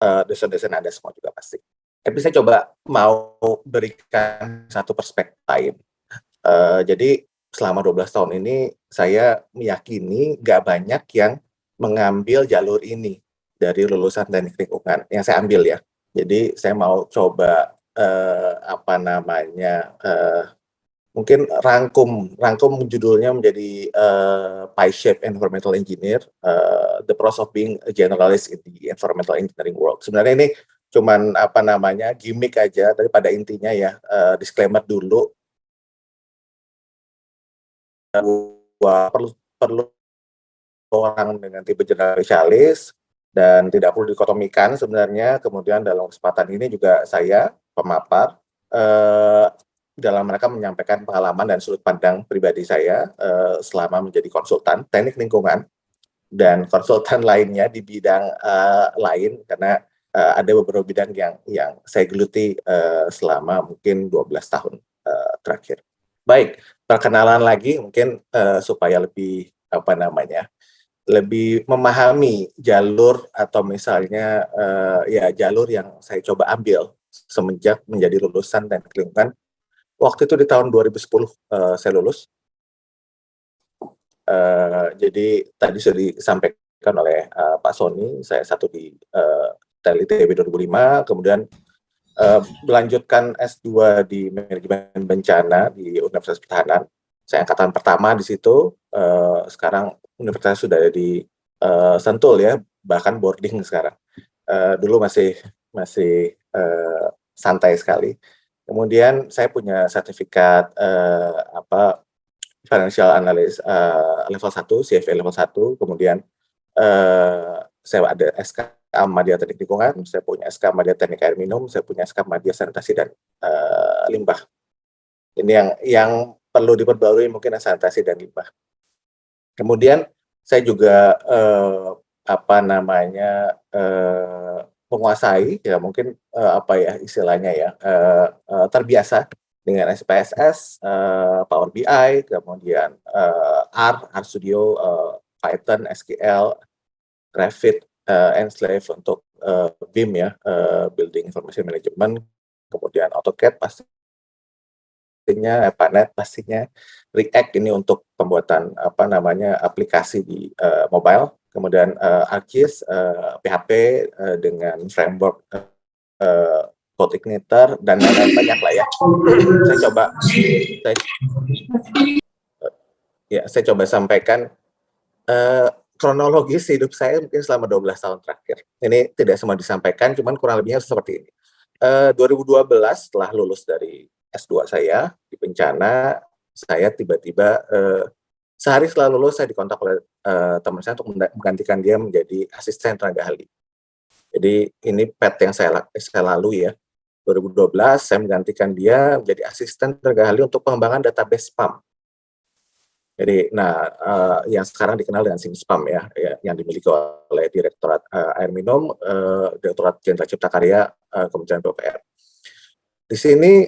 dosen-dosen Anda semua juga pasti. Tapi saya coba mau berikan satu perspektif lain. Jadi selama 12 tahun ini saya meyakini nggak banyak yang mengambil jalur ini dari lulusan teknik lingkungan yang saya ambil ya. Jadi saya mau coba, apa namanya, mungkin rangkum rangkum judulnya menjadi, Pie Shape Environmental Engineer, The Process of Being a Generalist in the Environmental Engineering World. Sebenarnya ini cuman, apa namanya, gimik aja, tapi pada intinya ya, disclaimer dulu, bahwa perlu perlu orang dengan tipe jurnal spesialis dan tidak perlu dikotomikan sebenarnya. Kemudian dalam kesempatan ini juga saya pemapar, dalam mereka menyampaikan pengalaman dan sudut pandang pribadi saya, selama menjadi konsultan teknik lingkungan dan konsultan lainnya di bidang, lain karena, ada beberapa bidang yang saya geluti, selama mungkin 12 tahun, terakhir. Baik, perkenalan lagi mungkin, supaya lebih, apa namanya, lebih memahami jalur atau misalnya, ya jalur yang saya coba ambil semenjak menjadi lulusan teknik lingkungan. Waktu itu di tahun 2010, saya lulus, jadi tadi sudah disampaikan oleh, Pak Sony, saya satu di, Tel ITB 2005, kemudian, melanjutkan S2 di manajemen bencana di Universitas Pertahanan. Saya angkatan pertama di situ, sekarang universitas sudah ada di, Sentul ya, bahkan boarding sekarang. Dulu masih masih, santai sekali. Kemudian saya punya sertifikat, apa, financial analyst, level 1, CFA level 1, kemudian, saya ada SK Madya Teknik Lingkungan, saya punya SK Madya Teknik Air Minum, saya punya SK Madya Sanitasi dan, Limbah. Ini yang perlu diperbarui mungkin sanitasi dan limbah. Kemudian saya juga, apa namanya, menguasai ya mungkin, apa ya istilahnya ya, terbiasa dengan SPSS, Power BI, kemudian, R Studio, Python, SQL, Revit, Enslaved untuk, BIM ya, Building Information Management, kemudian AutoCAD pastinya, Panet pastinya, React ini untuk pembuatan apa namanya, aplikasi di, mobile, kemudian, ArcGIS, PHP, dengan framework, eee, CodeIgniter dan lain-lain banyak lah ya. Saya coba saya ya saya coba sampaikan, kronologis hidup saya mungkin selama 12 tahun terakhir. Ini tidak semua disampaikan, cuman kurang lebihnya seperti ini. 2012 setelah lulus dari S2 saya di bencana, saya tiba-tiba, sehari setelah lulus saya dikontak oleh, teman saya untuk menggantikan dia menjadi asisten tenaga ahli. Jadi ini path yang saya lalui ya. 2012 saya menggantikan dia menjadi asisten tenaga ahli untuk pengembangan database PAM. Jadi, nah, yang sekarang dikenal dengan SIMSPAM ya, yang dimiliki oleh Direktorat, Air Minum, Direktorat Jenderal Cipta Karya, Kementerian PUPR. Di sini,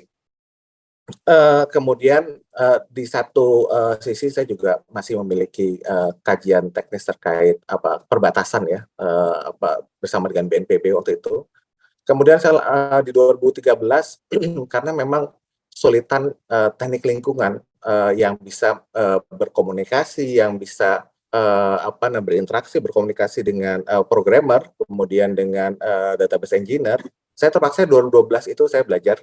kemudian, di satu, sisi saya juga masih memiliki, kajian teknis terkait apa, perbatasan ya, apa, bersama dengan BNPB waktu itu. Kemudian saya, di 2013 karena memang kesulitan, teknik lingkungan, yang bisa, berkomunikasi, yang bisa, apa berinteraksi, berkomunikasi dengan, programmer, kemudian dengan, database engineer, saya terpaksa 2012 itu saya belajar,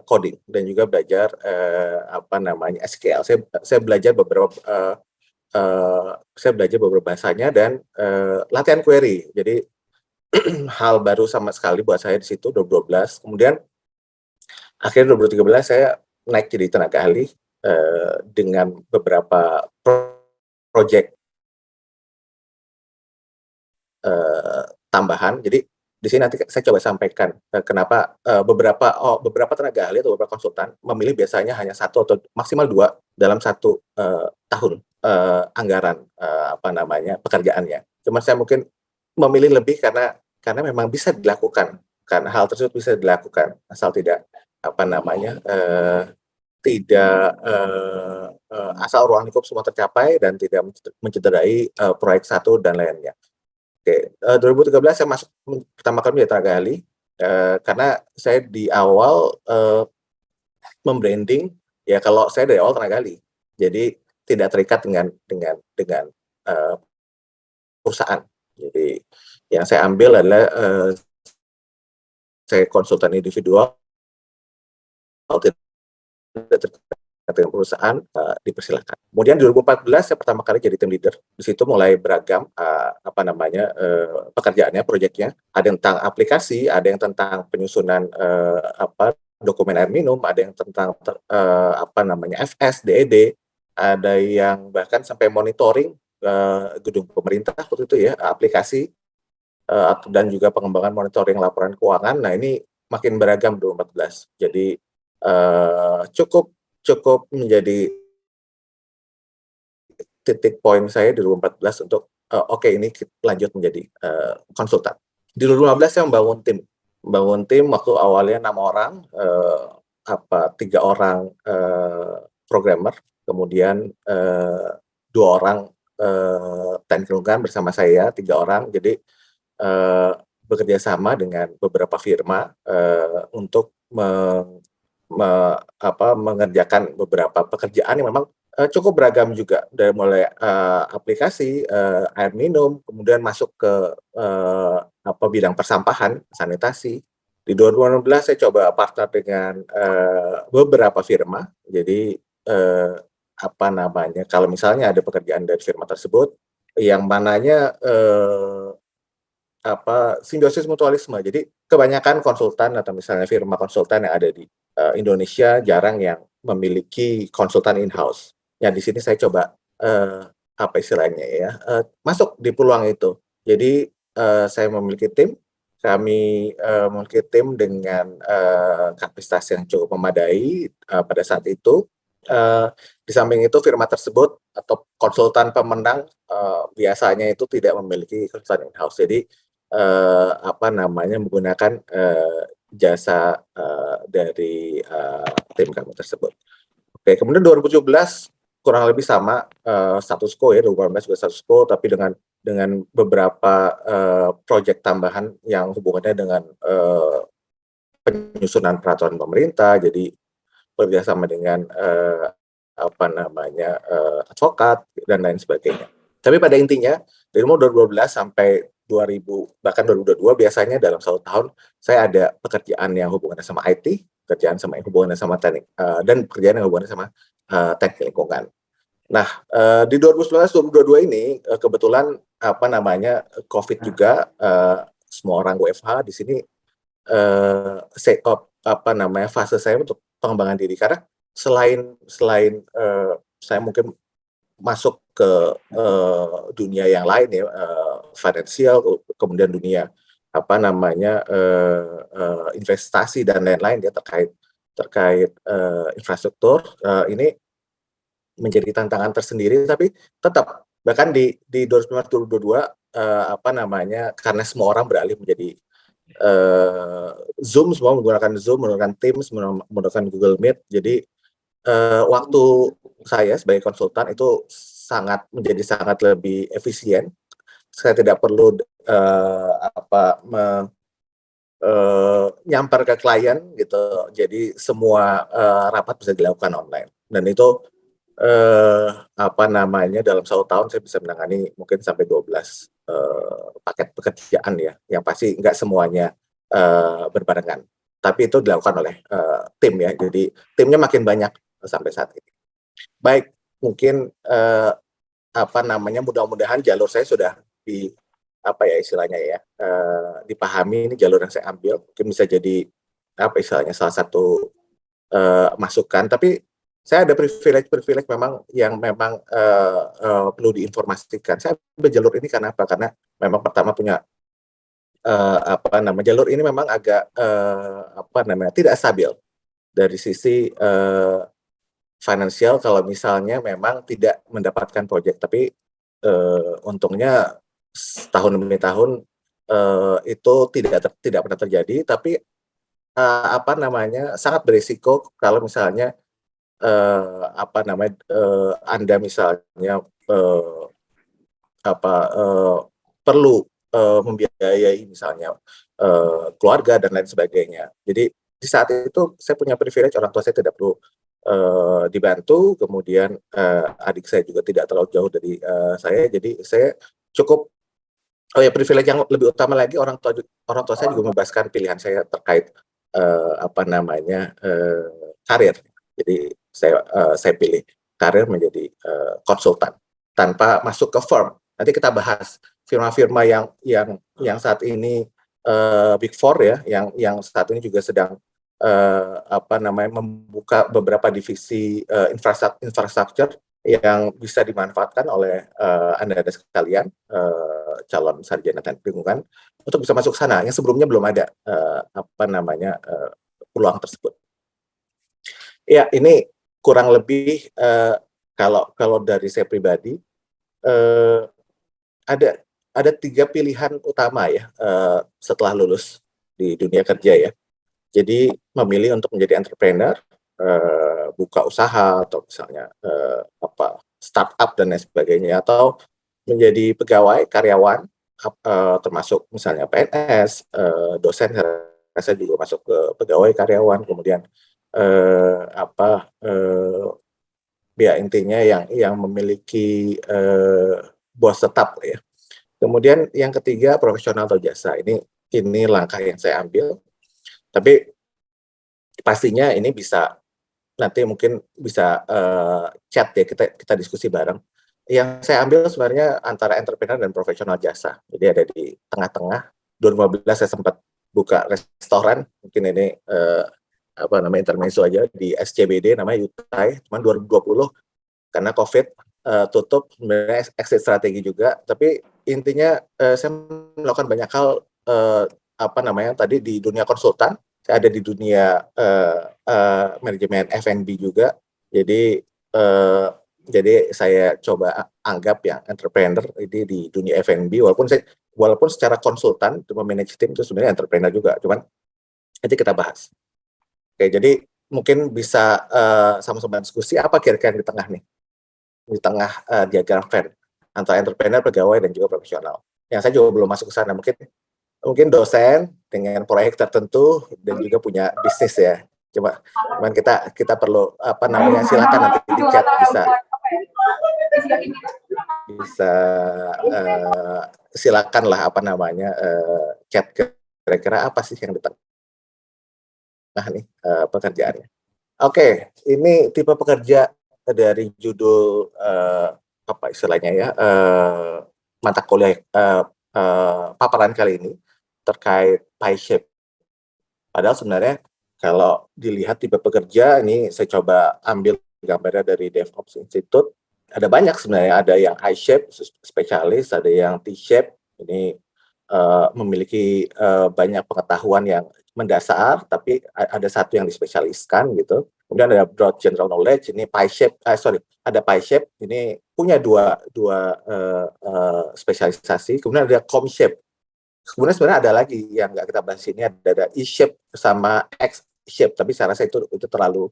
coding dan juga belajar, apa namanya, SQL. Saya belajar beberapa, saya belajar beberapa bahasanya dan, latihan query. Jadi hal baru sama sekali buat saya di situ 2012. Kemudian akhirnya 2013 saya naik jadi tenaga ahli, dengan beberapa project, tambahan. Jadi di sini nanti saya coba sampaikan, kenapa, beberapa tenaga ahli atau beberapa konsultan memilih biasanya hanya satu atau maksimal 2 dalam satu, tahun, anggaran, apa namanya, pekerjaannya. Cuman saya mungkin memilih lebih karena memang bisa dilakukan, karena hal tersebut bisa dilakukan, asal tidak, apa namanya, tidak, asal ruang lingkup semua tercapai dan tidak mencederai, proyek satu dan lainnya. Oke, 2013 saya masuk pertama kali menjadi tenaga ahli, karena saya di awal, mem-branding, ya kalau saya dari awal tenaga ahli. Jadi tidak terikat dengan, eee, perusahaan. Jadi yang saya ambil adalah, saya konsultan individual, tidak terikat dengan perusahaan, dipersilahkan. Kemudian 2014 saya pertama kali jadi tim leader. Di situ mulai beragam, pekerjaannya, projeknya. Ada yang tentang aplikasi, ada yang tentang penyusunan, dokumen air minum, ada yang tentang FS, DED, ada yang bahkan sampai monitoring, gedung pemerintah waktu itu ya, aplikasi, dan juga pengembangan monitoring laporan keuangan. Nah, ini makin beragam 2014. Jadi, cukup cukup menjadi titik poin saya di 2014 untuk, oke ini lanjut menjadi, konsultan. Di 2015 saya membangun tim waktu awalnya 6 orang, 3 orang, programmer, kemudian, 2 orang, teknik lingkungan bersama saya, 3 orang. Jadi, eee, bekerja sama dengan beberapa firma, untuk mengerjakan beberapa pekerjaan yang memang, cukup beragam juga, dari mulai, aplikasi, air minum, kemudian masuk ke, bidang persampahan, sanitasi. Di 2016 saya coba partner dengan, beberapa firma. Jadi, kalau misalnya ada pekerjaan dari firma tersebut, yang mananya, simbiosis mutualisme. Jadi kebanyakan konsultan atau misalnya firma konsultan yang ada di, Indonesia jarang yang memiliki konsultan in-house. Ya di sini saya coba, apa istilahnya ya, masuk di peluang itu. Jadi, saya memiliki tim, kami, memiliki tim dengan, kapasitas yang cukup memadai, pada saat itu. Eee, di samping itu firma tersebut atau konsultan pemenang, biasanya itu tidak memiliki konsultan in-house. Jadi, menggunakan, jasa, dari, tim kami tersebut. Oke, kemudian 2017 kurang lebih sama, status quo ya, 2018 juga status quo, tapi dengan beberapa, project tambahan yang hubungannya dengan, penyusunan peraturan pemerintah. Jadi bekerjasama dengan, advokat dan lain sebagainya. Tapi pada intinya dari umur 2012 sampai 2000 bahkan 2022 biasanya dalam 1 tahun saya ada pekerjaan yang hubungannya sama IT, pekerjaan sama yang hubungannya sama teknik, dan pekerjaan yang hubungannya sama, teknik lingkungan. Nah, di 2019, 2022 ini, kebetulan Covid juga, semua orang WFH di sini, set up fase saya untuk pengembangan diri. Karena selain selain, saya mungkin masuk ke, dunia yang lain ya, finansial, kemudian dunia investasi dan lain-lain ya terkait terkait, infrastruktur, ini menjadi tantangan tersendiri, tapi tetap bahkan di 2019, 2022, karena semua orang beralih menjadi, Zoom, semua menggunakan Zoom, menggunakan Teams, menggunakan Google Meet. Jadi, waktu saya sebagai konsultan itu menjadi sangat lebih efisien. Saya tidak perlu, nyamper ke klien gitu. Jadi semua, rapat bisa dilakukan online dan itu, dalam 1 tahun saya bisa menangani mungkin sampai 12, paket pekerjaan ya, yang pasti nggak semuanya, berbarengan. Tapi itu dilakukan oleh, tim ya, jadi timnya makin banyak sampai saat ini. Baik, mungkin, mudah-mudahan jalur saya sudah istilahnya ya, dipahami ini jalur yang saya ambil, mungkin bisa jadi, salah satu, masukan. Tapi saya ada privilege-privilege yang memang, perlu diinformasikan. Saya ambil jalur ini karena apa? Karena memang pertama punya, jalur ini memang agak, tidak stabil dari sisi, finansial kalau misalnya memang tidak mendapatkan proyek. Tapi, untungnya tahun demi tahun, itu tidak pernah terjadi. Tapi, sangat berisiko kalau misalnya, Anda misalnya, eee, apa, eee, perlu, membiayai misalnya keluarga dan lain sebagainya. Jadi di saat itu saya punya privilege orang tua saya tidak perlu dibantu, kemudian adik saya juga tidak terlalu jauh dari saya, jadi saya cukup privilege yang lebih utama lagi orang tua saya juga membebaskan pilihan saya terkait karir. Jadi saya pilih karir menjadi konsultan tanpa masuk ke firm. Nanti kita bahas firma-firma yang saat ini Big Four ya, yang saat ini juga sedang membuka beberapa divisi infrastruktur yang bisa dimanfaatkan oleh Anda sekalian, calon sarjana teknik lingkungan untuk bisa masuk sana yang sebelumnya belum ada peluang tersebut. Ya, ini kurang lebih kalau dari saya pribadi ada 3 pilihan utama ya setelah lulus di dunia kerja ya. Jadi memilih untuk menjadi entrepreneur, buka usaha atau misalnya startup dan lain sebagainya, atau menjadi pegawai karyawan termasuk misalnya PNS, dosen, saya juga masuk ke pegawai karyawan, kemudian ya intinya yang memiliki bos tetap ya. Kemudian yang ketiga profesional atau jasa. Ini langkah yang saya ambil. Tapi pastinya ini bisa nanti mungkin bisa chat ya, kita diskusi bareng. Yang saya ambil sebenarnya antara entrepreneur dan profesional jasa. Jadi ada di tengah-tengah. 2015 saya sempat buka restoran, mungkin ini intermezzo aja di SCBD namanya Yutai, cuman 2020 karena COVID tutup, sebenarnya exit strategi juga. Tapi intinya saya melakukan banyak hal tadi di dunia konsultan. Saya ada di dunia manajemen F&B juga. Jadi saya coba anggap yang entrepreneur ini di dunia F&B, walaupun secara konsultan untuk memanage tim itu sebenarnya entrepreneur juga, cuman nanti kita bahas. Oke, jadi mungkin bisa sama-sama diskusi apa kira-kira di tengah nih, di tengah diagram Venn antara entrepreneur, pegawai, dan juga profesional. Yang saya juga belum masuk ke sana, mungkin dosen dengan proyek tertentu dan juga punya bisnis ya. Cuman kita perlu silakan nanti di chat bisa silakan lah chat kira-kira apa sih yang di tengah nih pekerjaannya. Oke, ini tipe pekerja dari judul istilahnya ya mata kuliah paparan kali ini terkait pie shape. Padahal sebenarnya kalau dilihat tipe pekerja, ini saya coba ambil gambarnya dari DevOps Institute. Ada banyak sebenarnya, ada yang I shape spesialis, ada yang T shape, ini memiliki banyak pengetahuan yang mendasar, tapi ada satu yang dispesialiskan gitu. Kemudian ada broad general knowledge, ini ada pie shape, ini punya dua spesialisasi. Kemudian ada com shape. Kemudian sebenarnya ada lagi yang nggak kita bahas ini, ada E-shape sama X-shape, tapi saya rasa itu terlalu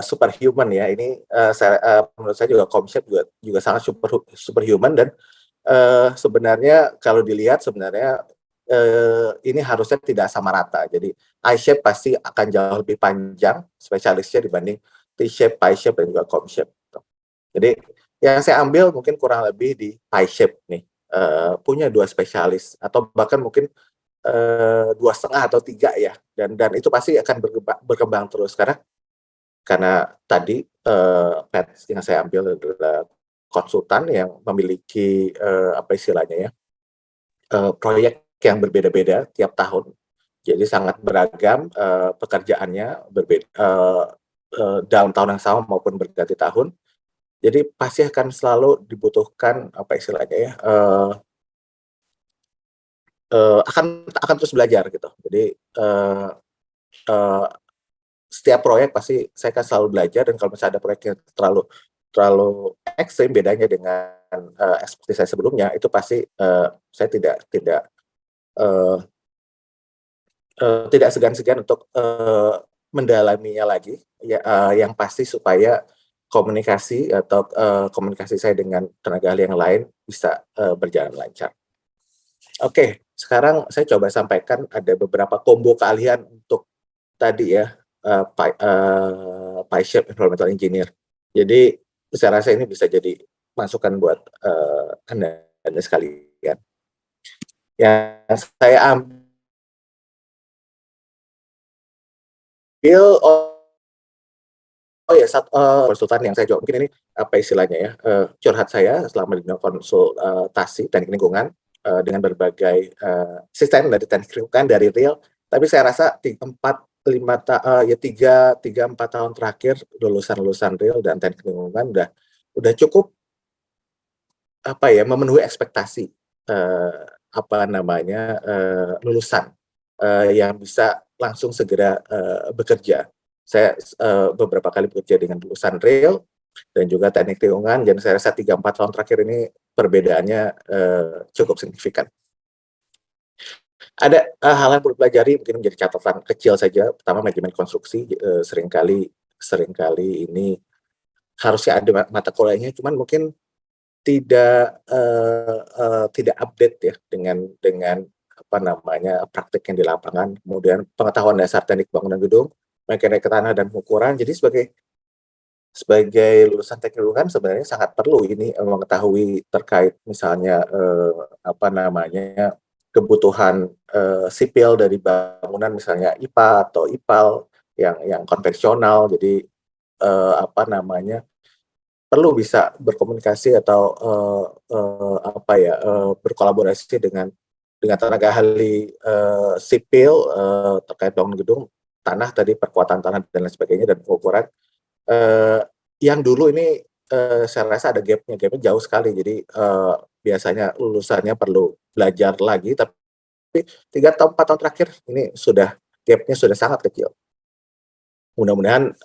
superhuman ya. Ini menurut saya juga com-shape juga sangat superhuman, dan sebenarnya kalau dilihat sebenarnya ini harusnya tidak sama rata. Jadi I-shape pasti akan jauh lebih panjang spesialisnya dibanding T-shape, pie-shape, dan juga com-shape. Jadi yang saya ambil mungkin kurang lebih di pie-shape nih. Punya 2 spesialis atau bahkan mungkin 2,5 atau 3 ya, dan itu pasti akan berkembang terus karena tadi path yang saya ambil adalah konsultan yang memiliki proyek yang berbeda-beda tiap tahun, jadi sangat beragam pekerjaannya, berbeda dalam tahun yang sama maupun berganti tahun. Jadi pasti akan selalu dibutuhkan akan terus belajar gitu. Jadi setiap proyek pasti saya akan selalu belajar, dan kalau misalnya ada proyek yang terlalu ekstrim bedanya dengan ekspertise saya sebelumnya, itu pasti saya tidak segan-segan untuk mendalaminya lagi ya, yang pasti supaya komunikasi saya dengan tenaga ahli yang lain bisa berjalan lancar. Oke, sekarang saya coba sampaikan ada beberapa combo keahlian untuk tadi ya, PyShape Environmental Engineer. Jadi saya rasa ini bisa jadi masukan buat, Anda sekalian. Yang saya ambil konsultan yang saya jawab mungkin ini, apa istilahnya ya, curhat saya selama di konsultasi teknik lingkungan, dengan berbagai, asisten dari teknik lingkungan, dari real, tapi saya rasa 3, 4 tahun terakhir lulusan-lulusan real dan teknik lingkungan udah cukup, apa ya, memenuhi ekspektasi, apa namanya, lulusan, yang bisa langsung segera, bekerja. Saya beberapa kali bekerja dengan lulusan real dan juga teknik lingkungan dan saya rasa 3, 4 tahun terakhir ini perbedaannya, cukup signifikan. Ada, hal yang perlu dipelajari mungkin menjadi catatan kecil saja, pertama manajemen konstruksi, seringkali seringkali ini harusnya ada mata kuliahnya, cuman mungkin tidak update ya dengan apa namanya, praktik yang di lapangan, kemudian pengetahuan dasar teknik bangunan gedung, mekanika tanah dan pengukuran. Jadi sebagai lulusan teknik lingkungan sebenarnya sangat perlu ini, mengetahui terkait misalnya, apa namanya, kebutuhan, sipil dari bangunan misalnya IPA atau IPAL yang konvensional. Jadi, apa namanya, perlu bisa berkomunikasi atau, apa ya, berkolaborasi dengan tenaga ahli, sipil, terkait bangunan gedung, tanah tadi, perkuatan tanah dan lain sebagainya dan pengukuran. Eee, yang dulu ini, saya rasa ada gap-nya jauh sekali. Jadi, biasanya lulusannya perlu belajar lagi, tapi 3 atau 4 tahun terakhir ini gap-nya sudah sangat kecil. Mudah-mudahan,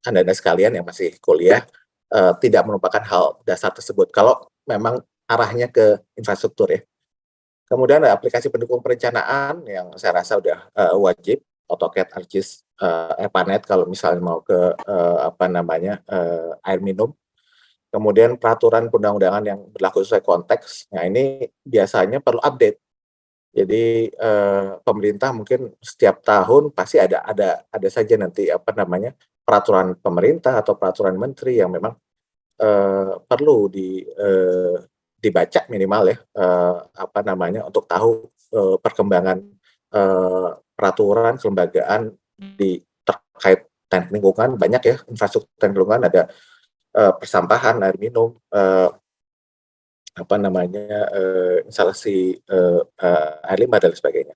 Anda-Anda sekalian yang masih kuliah, tidak melupakan hal dasar tersebut, kalau memang arahnya ke infrastruktur ya. Kemudian ada aplikasi pendukung perencanaan yang saya rasa udah, wajib, AutoCAD, ArcGIS, EPANET kalau misalnya mau ke, apa namanya, air minum. Kemudian peraturan perundang-undangan yang berlaku sesuai konteks. Nah, ini biasanya perlu update. Jadi, pemerintah mungkin setiap tahun pasti ada saja nanti, apa namanya, peraturan pemerintah atau peraturan menteri yang memang, perlu dibaca minimal ya, apa namanya, untuk tahu, perkembangan, peraturan kelembagaan terkait teknik lingkungan. Banyak ya infrastruktur teknik lingkungan, ada, persampahan, air minum, apa namanya, instalasi, air limbah dan lain sebagainya.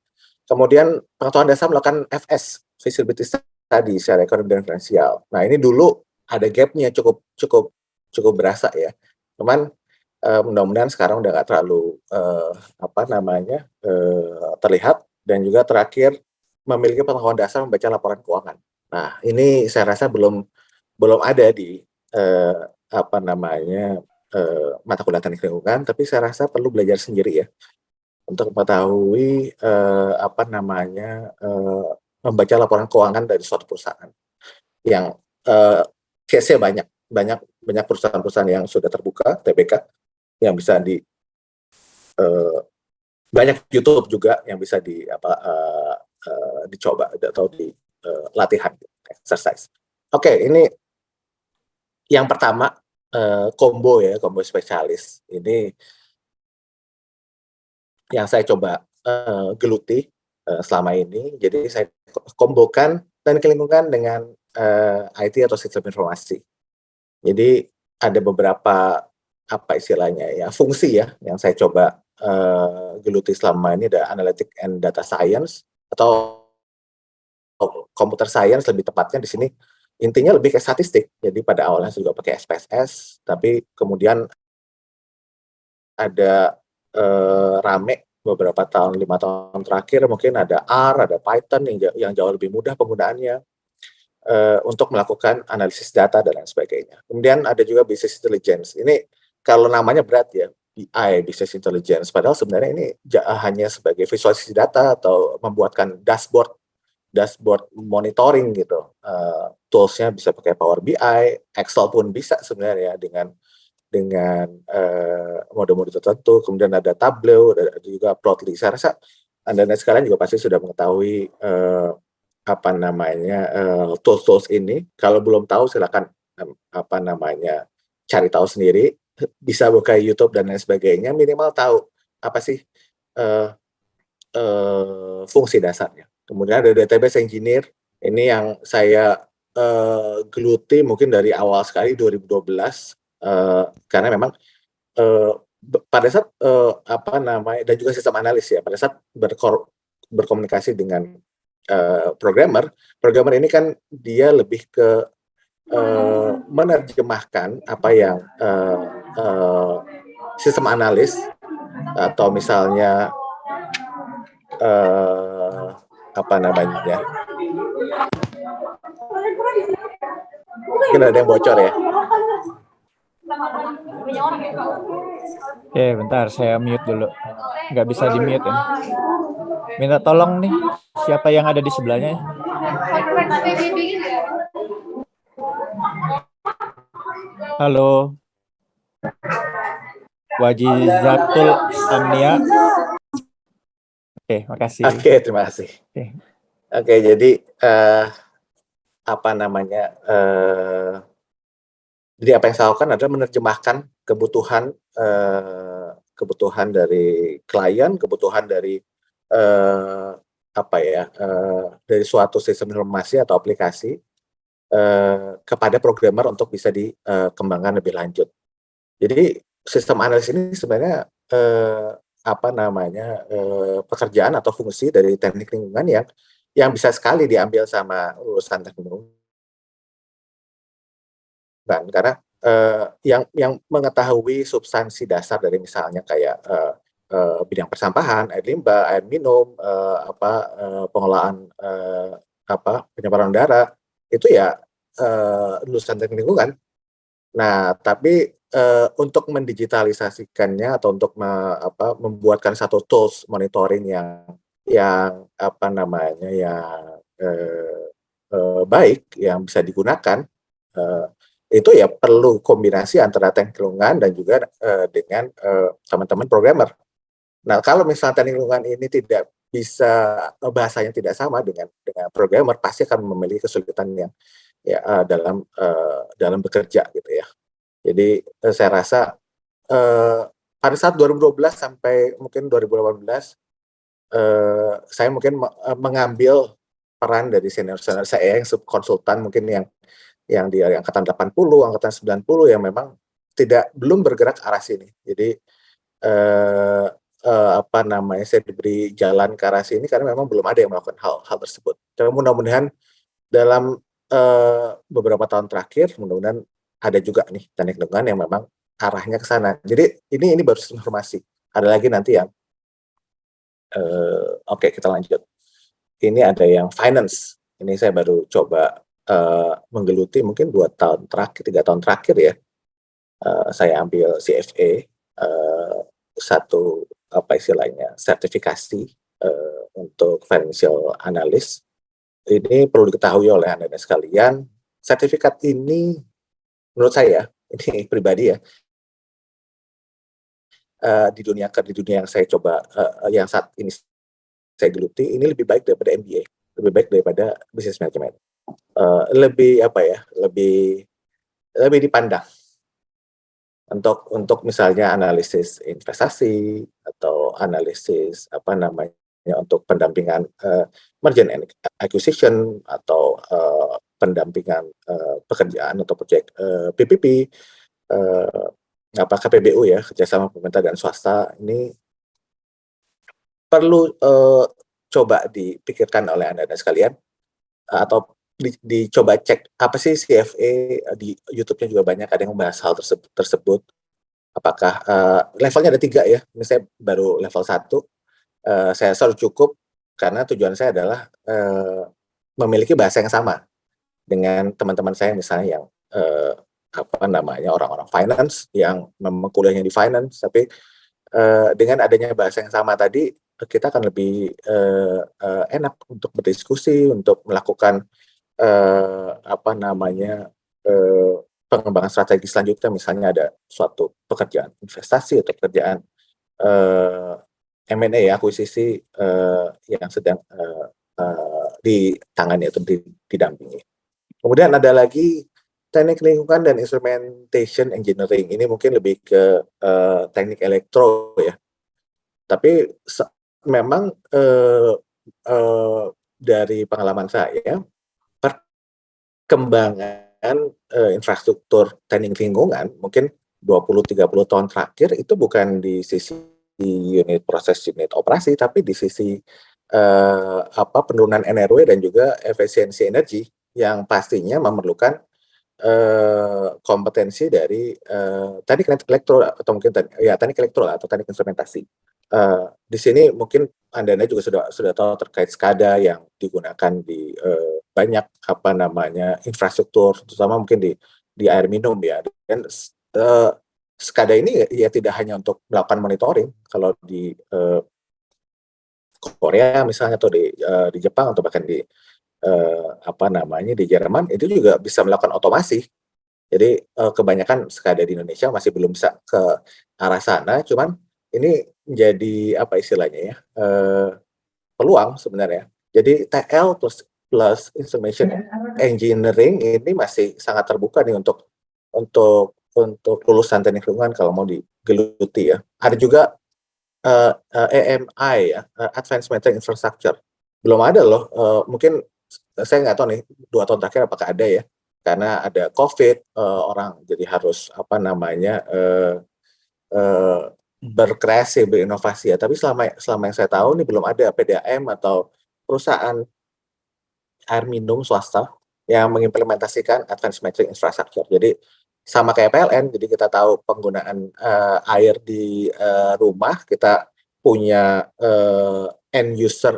Kemudian pengetahuan dasar melakukan FS, feasibility study secara ekonomi dan finansial. Nah, ini dulu ada gap-nya cukup cukup cukup berasa ya. Cuman, mudah-mudahan sekarang udah nggak terlalu, apa namanya, terlihat dan juga terakhir memiliki pengetahuan dasar membaca laporan keuangan. Nah, ini saya rasa belum belum ada di, apa namanya, mata kuliah teknik lingkungan, tapi saya rasa perlu belajar sendiri ya, untuk mengetahui, apa namanya, membaca laporan keuangan dari suatu perusahaan yang, case-nya banyak banyak banyak perusahaan-perusahaan yang sudah terbuka, TBK, yang bisa eee, banyak YouTube juga yang bisa dicoba atau latihan, exercise. Oke, ini yang pertama, combo spesialis. Ini yang saya coba, geluti, selama ini. Jadi saya kombokan teknik lingkungan dengan, IT atau sistem informasi. Jadi ada beberapa, apa istilahnya ya, fungsi ya yang saya coba, geluti selama ini, ada analytic and data science atau computer science lebih tepatnya di sini. Intinya lebih ke statistik. Jadi pada awalnya saya juga pakai SPSS, tapi kemudian ada, rame beberapa tahun, 5 tahun terakhir mungkin ada R, ada Python yang jauh lebih mudah penggunaannya, untuk melakukan analisis data dan lain sebagainya. Kemudian ada juga business intelligence. Ini kalau namanya berat ya, BI, business intelligence, padahal sebenarnya ini hanya sebagai visualisasi data atau membuatkan dashboard dashboard monitoring gitu, tools-nya bisa pakai Power BI, Excel pun bisa sebenarnya dengan dengan mode-mode tertentu, kemudian ada Tableau, ada juga Plotly. Saya rasa Anda sekalian juga pasti sudah mengetahui apa namanya tools-tools ini. Kalau belum tahu silakan apa namanya cari tahu sendiri, bisa buka YouTube dan lain sebagainya, minimal tahu apa sih fungsi dasarnya. Kemudian ada database engineer, ini yang saya geluti mungkin dari awal sekali 2012, karena memang pada saat apa namanya, dan juga sistem analis ya, pada saat berkomunikasi dengan programmer ini kan dia lebih ke menerjemahkan apa yang sistem analis atau misalnya apa namanya, mungkin ada yang bocor ya. Bentar, saya mute dulu. Nggak bisa di-mute ini. Minta tolong nih, siapa yang ada di sebelahnya? Halo. Wajizatul Amnia. Oke, makasih. Oke, terima kasih. Oke, jadi apa namanya, jadi apa yang saya lakukan adalah menerjemahkan kebutuhan dari klien, kebutuhan dari apa ya, dari suatu sistem informasi atau aplikasi kepada programmer untuk bisa dikembangkan lebih lanjut. Jadi sistem analis ini sebenarnya apa namanya, pekerjaan atau fungsi dari teknik lingkungan yang bisa sekali diambil sama lulusan teknik lingkungan. Karena yang mengetahui substansi dasar dari misalnya kayak bidang persampahan, air limbah, air minum, pengolahan penyebaran udara, itu ya lulusan teknik lingkungan. Nah, tapi untuk mendigitalisasikannya atau untuk membuatkan satu tools monitoring yang apa namanya, yang baik, yang bisa digunakan, itu ya perlu kombinasi antara teknik lingkungan dan juga dengan teman-teman programmer. Nah, kalau misalnya teknik lingkungan ini tidak bisa, bahasanya tidak sama dengan programmer, pasti akan memiliki kesulitan yang dalam bekerja gitu ya. Jadi saya rasa pada saat 2012 sampai mungkin 2018 saya mungkin mengambil peran dari senior-senior saya yang konsultan mungkin yang di angkatan 80, angkatan 90 yang memang belum bergerak ke arah sini. Jadi apa namanya, saya diberi jalan ke arah sini karena memang belum ada yang melakukan hal tersebut. Dan mudah-mudahan dalam beberapa tahun terakhir, mudah-mudahan ada juga nih teknik lingkungan yang memang arahnya ke sana. Jadi ini baru informasi. Ada lagi nanti yang oke, kita lanjut. Ini ada yang finance. Ini saya baru coba menggeluti mungkin 2 tahun terakhir, 3 tahun terakhir ya. Saya ambil CFA, satu apa istilahnya, sertifikasi untuk financial analyst. Ini perlu diketahui oleh Anda sekalian, sertifikat ini menurut saya, ini pribadi ya, di dunia yang saya coba, yang saat ini saya geluti, ini lebih baik daripada MBA, lebih baik daripada business management. Lebih apa ya, lebih dipandang untuk misalnya analisis investasi atau analisis apa namanya, untuk pendampingan merger and acquisition atau pendampingan pekerjaan atau proyek PPP, KPBU ya, kerjasama pemerintah dan swasta, ini perlu coba dipikirkan oleh Anda sekalian, atau dicoba cek apa sih CFA, di YouTube-nya juga banyak ada yang membahas hal tersebut. Apakah levelnya ada 3 ya, ini saya baru level 1, saya rasa cukup karena tujuan saya adalah memiliki bahasa yang sama dengan teman-teman saya misalnya yang apa namanya, orang-orang finance yang memang kuliahnya di finance, tapi dengan adanya bahasa yang sama tadi, kita akan lebih enak untuk berdiskusi, untuk melakukan apa namanya, pengembangan strategi selanjutnya, misalnya ada suatu pekerjaan investasi atau pekerjaan M&A, akuisisi yang sedang ditangani atau didampingi. Kemudian ada lagi teknik lingkungan dan instrumentation engineering. Ini mungkin lebih ke teknik elektro ya. Tapi memang dari pengalaman saya, perkembangan infrastruktur teknik lingkungan mungkin 20-30 tahun terakhir itu bukan di sisi unit operasi, tapi di sisi penurunan NRW dan juga efisiensi energi yang pastinya memerlukan kompetensi dari teknik elektro atau mungkin teknik elektro atau teknik instrumentasi. Di sini mungkin Anda juga sudah tahu terkait SCADA yang digunakan di banyak infrastruktur, terutama mungkin di air minum ya. Dan SCADA ini ya tidak hanya untuk melakukan monitoring. Kalau di Korea misalnya atau di Jepang atau bahkan di di Jerman itu juga bisa melakukan otomasi. Jadi kebanyakan SCADA di Indonesia masih belum bisa ke arah sana, cuman ini menjadi peluang sebenarnya. Jadi TL plus information engineering ini masih sangat terbuka nih untuk lulusan teknik lingkungan kalau mau digeluti ya. Ada juga AMI ya, Advanced Metering Infrastructure. Belum ada loh, mungkin saya nggak tahu nih 2 tahun terakhir apakah ada ya, karena ada COVID, orang jadi harus berkreasi, berinovasi ya. Tapi selama yang saya tahu nih belum ada PDAM atau perusahaan air minum swasta yang mengimplementasikan advanced metering infrastructure. Jadi sama kayak PLN, jadi kita tahu penggunaan air di rumah, kita punya end user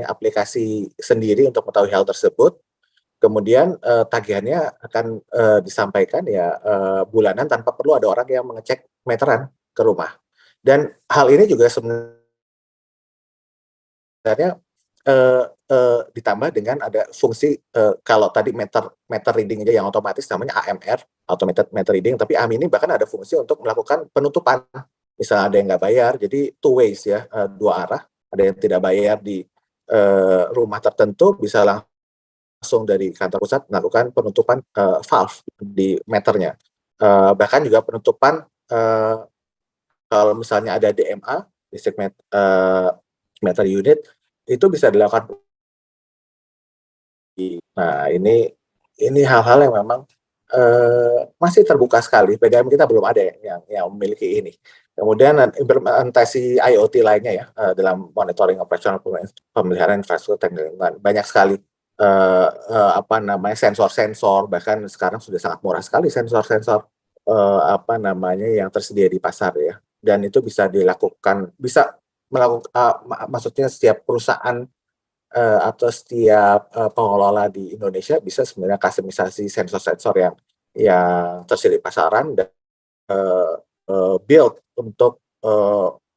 aplikasi sendiri untuk mengetahui hal tersebut. Kemudian tagihannya akan disampaikan ya bulanan tanpa perlu ada orang yang mengecek meteran ke rumah. Dan hal ini juga sebenarnya ditambah dengan ada fungsi kalau tadi meter reading aja yang otomatis namanya AMR, automated meter reading, tapi AMI ini bahkan ada fungsi untuk melakukan penutupan. Misalnya ada yang nggak bayar, jadi two ways ya, 2 arah. Ada yang tidak bayar di rumah tertentu, bisa langsung dari kantor pusat melakukan penutupan valve di meternya. Bahkan juga penutupan kalau misalnya ada DMA, district meter unit, itu bisa dilakukan. Nah, ini hal-hal yang memang masih terbuka sekali. PDAM kita belum ada yang memiliki ini. Kemudian implementasi IoT lainnya ya dalam monitoring operasional pemeliharaan infrastruktur teknik lingkungan. Banyak sekali sensor-sensor, bahkan sekarang sudah sangat murah sekali sensor-sensor yang tersedia di pasar ya. Dan itu bisa maksudnya setiap perusahaan atau setiap pengelola di Indonesia bisa sebenarnya customisasi sensor-sensor yang tersedia di pasaran dan build untuk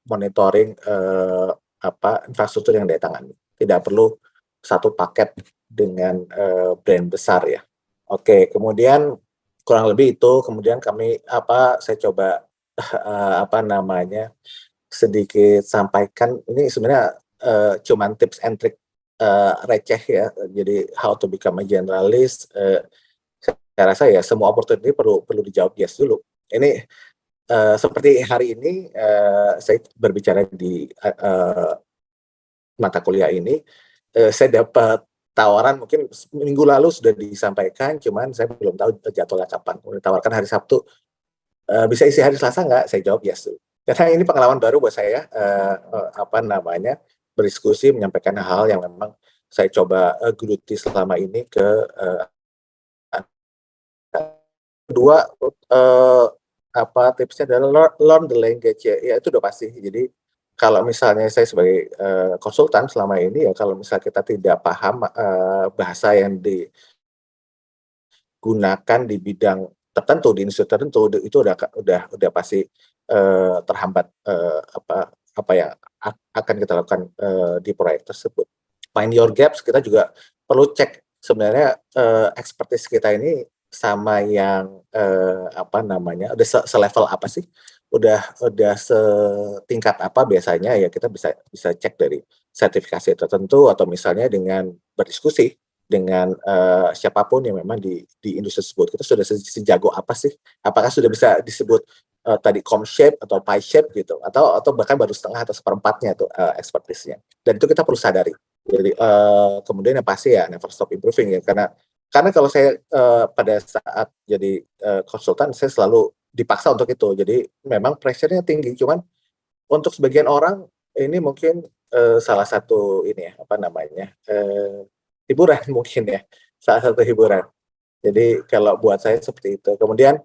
monitoring infrastruktur yang ditangani. Tidak perlu satu paket dengan brand besar ya. Oke, kemudian kurang lebih itu. Kemudian saya coba sedikit sampaikan. Ini sebenarnya cuman tips and trick receh ya. Jadi how to become a generalist. Saya rasa ya semua opportunity perlu dijawab yes dulu. Ini seperti hari ini saya berbicara di mata kuliah ini, saya dapat tawaran mungkin minggu lalu sudah disampaikan, cuman saya belum tahu jadwalnya kapan. Ditawarkan hari Sabtu, bisa isi hari Selasa nggak? Saya jawab yes dulu. Karena ini pengalaman baru buat saya, berdiskusi, menyampaikan hal yang memang saya coba geluti selama ini ke kedua, tipsnya adalah learn the language ya itu udah pasti. Jadi kalau misalnya saya sebagai konsultan selama ini ya kalau misalnya kita tidak paham bahasa yang digunakan di bidang tertentu, di industri tertentu, itu udah pasti terhambat apa yang akan kita lakukan di proyek tersebut. Find your gaps, kita juga perlu cek sebenarnya expertise kita ini sama yang, apa namanya, udah selevel apa sih, udah setingkat apa biasanya ya kita bisa bisa cek dari sertifikasi tertentu atau misalnya dengan berdiskusi dengan, siapa yang memang di industri tersebut, kita sudah sejago apa sih? Apakah sudah bisa disebut, tadi com shape atau pie shape gitu, atau bahkan baru setengah atau seperempatnya tuh, expertise-nya. Dan itu kita perlu sadari. Jadi, kemudian yang pasti ya never stop improving ya, karena kalau saya, pada saat jadi, konsultan saya selalu dipaksa untuk itu. Jadi memang pressure-nya tinggi, cuman untuk sebagian orang ini mungkin, salah satu ini ya, apa namanya, hiburan mungkin ya, salah satu hiburan. Jadi kalau buat saya seperti itu. Kemudian,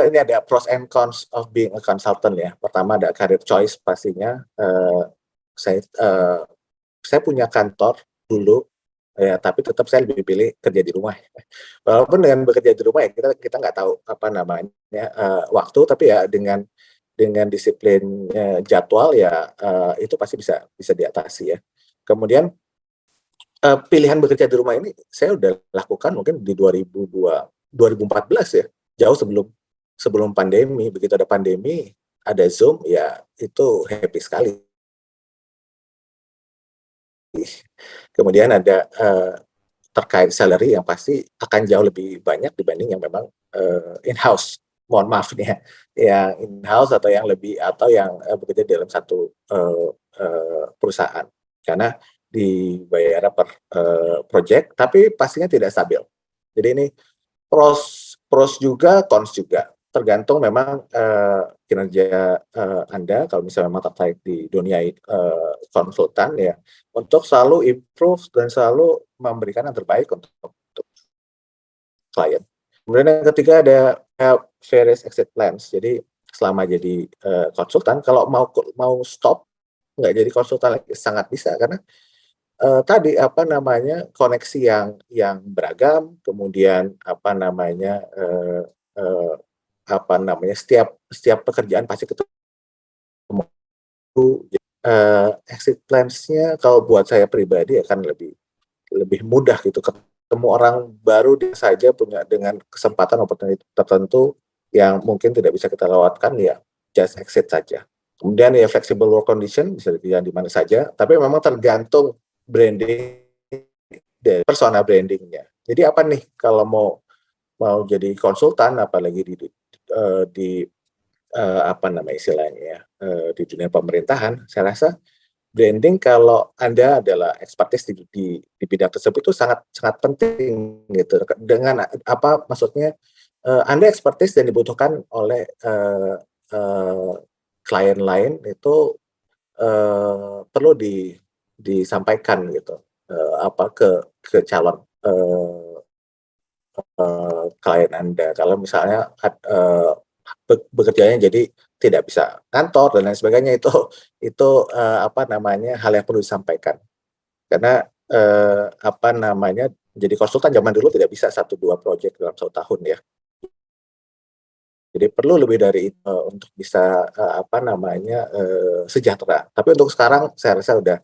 ini ada pros and cons of being a consultant ya. Pertama ada career choice pastinya, saya punya kantor dulu, ya tapi tetap saya lebih pilih kerja di rumah. Walaupun dengan bekerja di rumah ya kita kita nggak tahu apa namanya, waktu, tapi ya dengan disiplin, jadwal ya, itu pasti bisa bisa diatasi ya. Kemudian, pilihan bekerja di rumah ini saya udah lakukan mungkin di 2014 ya, jauh sebelum sebelum pandemi. Begitu ada pandemi, ada Zoom, ya itu happy sekali. Kemudian ada, terkait salary yang pasti akan jauh lebih banyak dibanding yang memang, in-house. Mohon maaf nih ya, yang in-house atau yang lebih atau yang, bekerja dalam satu, perusahaan. Karena dibayarnya per, project, tapi pastinya tidak stabil. Jadi ini pros pros juga, cons juga. Tergantung memang, kinerja, Anda kalau misalnya memang tertarik di dunia, konsultan ya, untuk selalu improve dan selalu memberikan yang terbaik untuk klien. Kemudian yang ketiga ada have various exit plans. Jadi selama jadi, konsultan kalau mau stop, nggak jadi konsultan lagi sangat bisa karena, tadi apa namanya, koneksi yang beragam, kemudian apa namanya, eee, apa namanya, setiap setiap pekerjaan pasti ketemu, exit plans-nya kalau buat saya pribadi akan lebih lebih mudah gitu, ketemu orang baru dia saja punya dengan kesempatan opportunity tertentu yang mungkin tidak bisa kita lewatkan, ya just exit saja. Kemudian ya flexible work condition bisa dipilih di mana saja, tapi memang tergantung branding dan persona branding-nya. Jadi apa nih kalau mau mau jadi konsultan apalagi di, apa nama istilahnya ya, di dunia pemerintahan, saya rasa branding kalau Anda adalah expertise di bidang tersebut itu sangat sangat penting gitu. Dengan apa maksudnya, Anda expertise dan dibutuhkan oleh, eee, klien lain itu, perlu disampaikan gitu, apa ke calon, klien Anda. Kalau misalnya bekerjanya jadi tidak bisa kantor dan lain sebagainya itu, apa namanya, hal yang perlu disampaikan. Karena, apa namanya, jadi konsultan zaman dulu tidak bisa satu 2 project dalam 1 tahun ya. Jadi perlu lebih dari itu untuk bisa, apa namanya, sejahtera. Tapi untuk sekarang saya rasa udah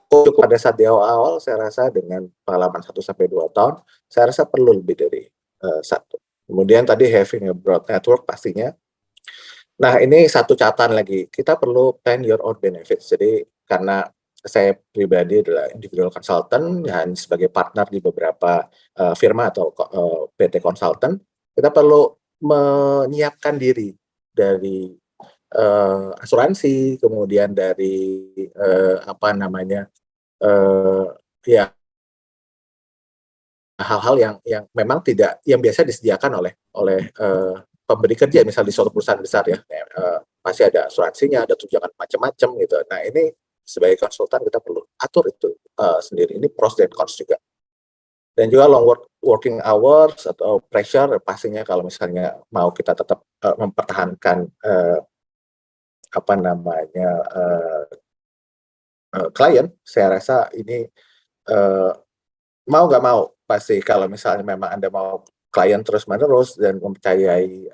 cukup pada saat di awal-awal saya rasa dengan pengalaman 1 sampai 2 tahun, saya rasa perlu lebih dari, 1. Kemudian tadi having a broad network pastinya. Nah ini satu catatan lagi, kita perlu plan your own benefits. Jadi karena saya pribadi adalah individual consultant dan sebagai partner di beberapa, firma atau PT konsultan, kita perlu menyiapkan diri dari, asuransi, kemudian dari, apa namanya, eee, ya hal-hal yang memang tidak yang biasa disediakan oleh oleh, pemberi kerja misal di suatu perusahaan besar ya, pasti ada asuransinya, ada tunjangan macam-macam gitu. Nah ini sebagai konsultan kita perlu atur itu, sendiri. Ini pros dan cons juga. Dan juga long working hours atau pressure pastinya kalau misalnya mau kita tetap, mempertahankan, apa namanya, klien, saya rasa ini, eee mau nggak mau, pasti kalau misalnya memang Anda mau klien terus-menerus dan mempercayai,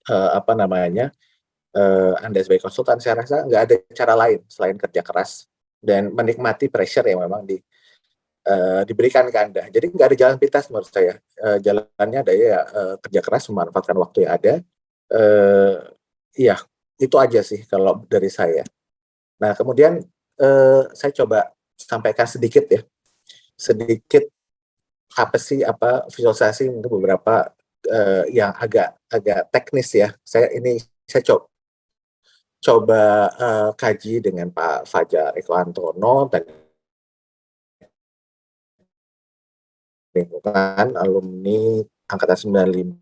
apa namanya, Anda sebagai konsultan, saya rasa nggak ada cara lain selain kerja keras dan menikmati pressure yang memang diberikan ke Anda. Jadi nggak ada jalan pintas menurut saya. Jalannya ada ya kerja keras, memanfaatkan waktu yang ada. Eh, iya, itu aja sih kalau dari saya. Nah, kemudian saya coba sampaikan sedikit ya, sedikit apa sih visualisasi untuk beberapa yang agak agak teknis ya. Saya coba kaji dengan Pak Fajar Eko Hantono dan lingkungan alumni angkatan 95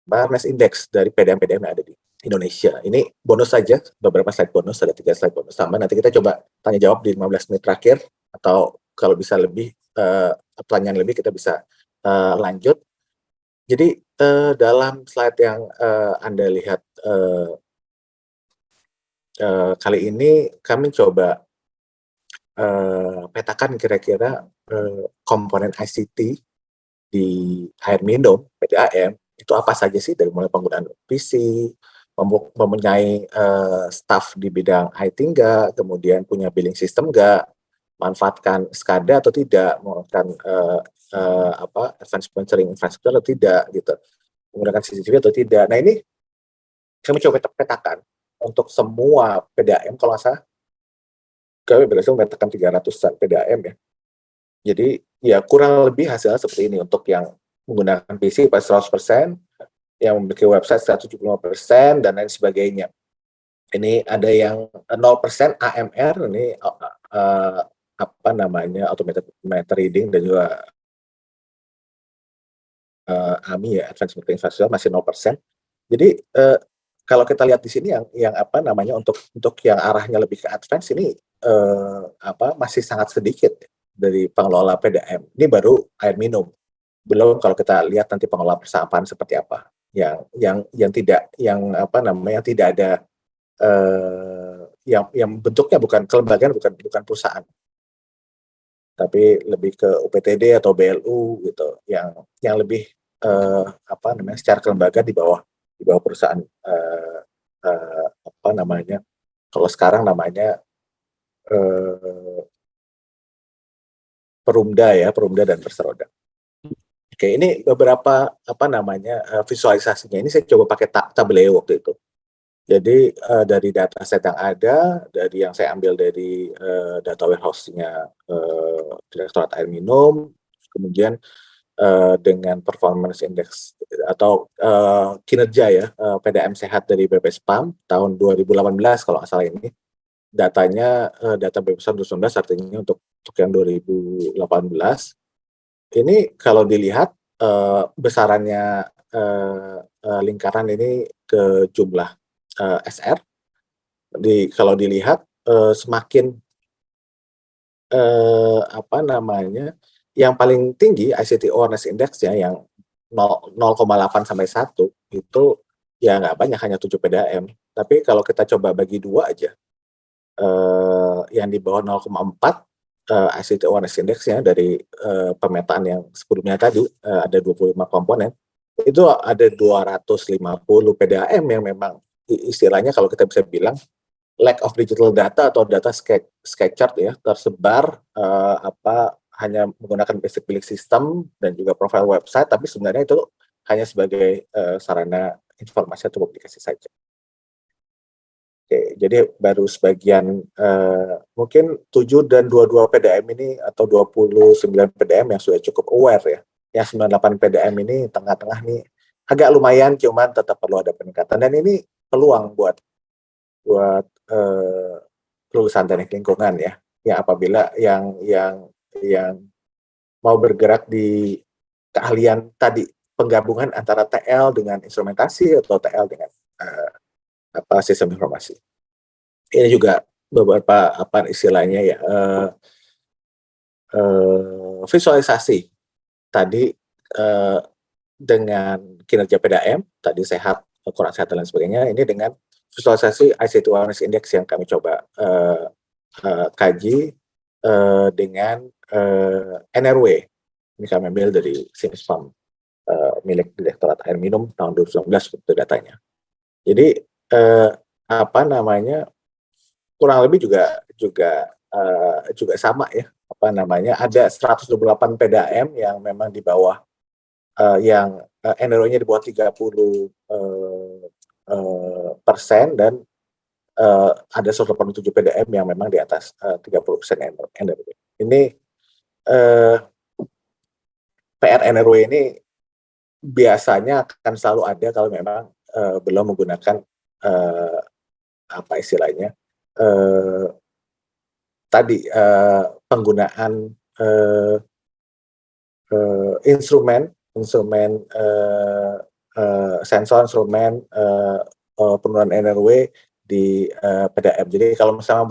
Barnes Index dari PDM-PDM yang ada di Indonesia. Ini bonus saja, beberapa slide bonus, ada 3 slide bonus sama. Nanti kita coba tanya jawab di 15 menit terakhir, atau kalau bisa lebih, pertanyaan lebih kita bisa lanjut. Jadi dalam slide yang Anda lihat kali ini, kami coba petakan kira-kira komponen ICT di air minum, PDAM, itu apa saja sih, dari mulai penggunaan PC, mempunyai staff di bidang IT nggak, kemudian punya billing system nggak, manfaatkan SCADA atau tidak, menggunakan advanced monitoring infrastructure atau tidak, gitu, menggunakan CCTV atau tidak. Nah, ini kami coba petakan untuk semua PDAM, kalau nggak salah kami berhasil memetakan 300-an PDAM ya. Jadi ya kurang lebih hasilnya seperti ini untuk yang menggunakan PC pas 100%, yang memiliki website 175%, dan lain sebagainya. Ini ada yang 0% AMR, ini automated reading, dan juga AMI ya, Advanced Monitoring Infrastructure, masih 0%. Jadi kalau kita lihat di sini yang untuk yang arahnya lebih ke advance ini masih sangat sedikit dari pengelola PDM. Ini baru air minum. Belum kalau kita lihat nanti pengelola persampahan seperti apa. Yang tidak ada yang bentuknya bukan kelembagaan, bukan perusahaan. Tapi lebih ke UPTD atau BLU gitu, yang lebih secara kelembagaan di bawah perusahaan, kalau sekarang namanya Perumda ya, Perumda dan Perseroda. Oke, ini beberapa visualisasinya. Ini saya coba pakai Tableau waktu itu. Jadi dari dataset yang ada, dari yang saya ambil dari data warehouse-nya Direktorat Air Minum, kemudian dengan performance index atau kinerja ya PDAM sehat dari BPSPAM tahun 2018 kalau nggak salah, ini datanya, data BPSPAM 2019, artinya untuk yang 2018 ini kalau dilihat besarannya lingkaran ini ke jumlah SR, kalau dilihat semakin yang paling tinggi ICT Awareness Index-nya yang 0,8 sampai 1 itu ya nggak banyak, hanya 7 PDAM. Tapi kalau kita coba bagi 2 aja, yang di bawah 0,4 ICT Awareness Index-nya dari pemetaan yang sebelumnya tadi, ada 25 komponen, itu ada 250 PDAM yang memang istilahnya kalau kita bisa bilang lack of digital data atau data scattered ya, tersebar hanya menggunakan basic billing system dan juga profile website, tapi sebenarnya itu hanya sebagai sarana informasi atau publikasi saja. Oke, jadi baru sebagian mungkin 7 dan 22 PDM ini atau 29 PDM yang sudah cukup aware ya. Yang 98 PDM ini tengah-tengah nih agak lumayan, cuman tetap perlu ada peningkatan, dan ini peluang buat lulusan teknik lingkungan ya. Yang apabila yang mau bergerak di keahlian tadi, penggabungan antara TL dengan instrumentasi atau TL dengan sistem informasi. Ini juga beberapa istilahnya ya visualisasi tadi dengan kinerja PDAM tadi, sehat, kurang sehat dan lain sebagainya. Ini dengan visualisasi ICT Awareness Index yang kami coba kaji dengan NRW. Ini kami ambil dari SIMSPAM milik Direktorat Air Minum tahun 2019 itu datanya. Jadi kurang lebih juga sama ya, apa namanya, ada 128 PDAM yang memang di bawah yang NRO-nya di bawah 30 persen, dan ada 187 PDM yang memang di atas 30% NRW. Ini PR NRW ini biasanya akan selalu ada kalau memang belum menggunakan apa istilahnya tadi penggunaan instrumen sensor, instrumen penurunan NRW di PDM. Jadi kalau misalnya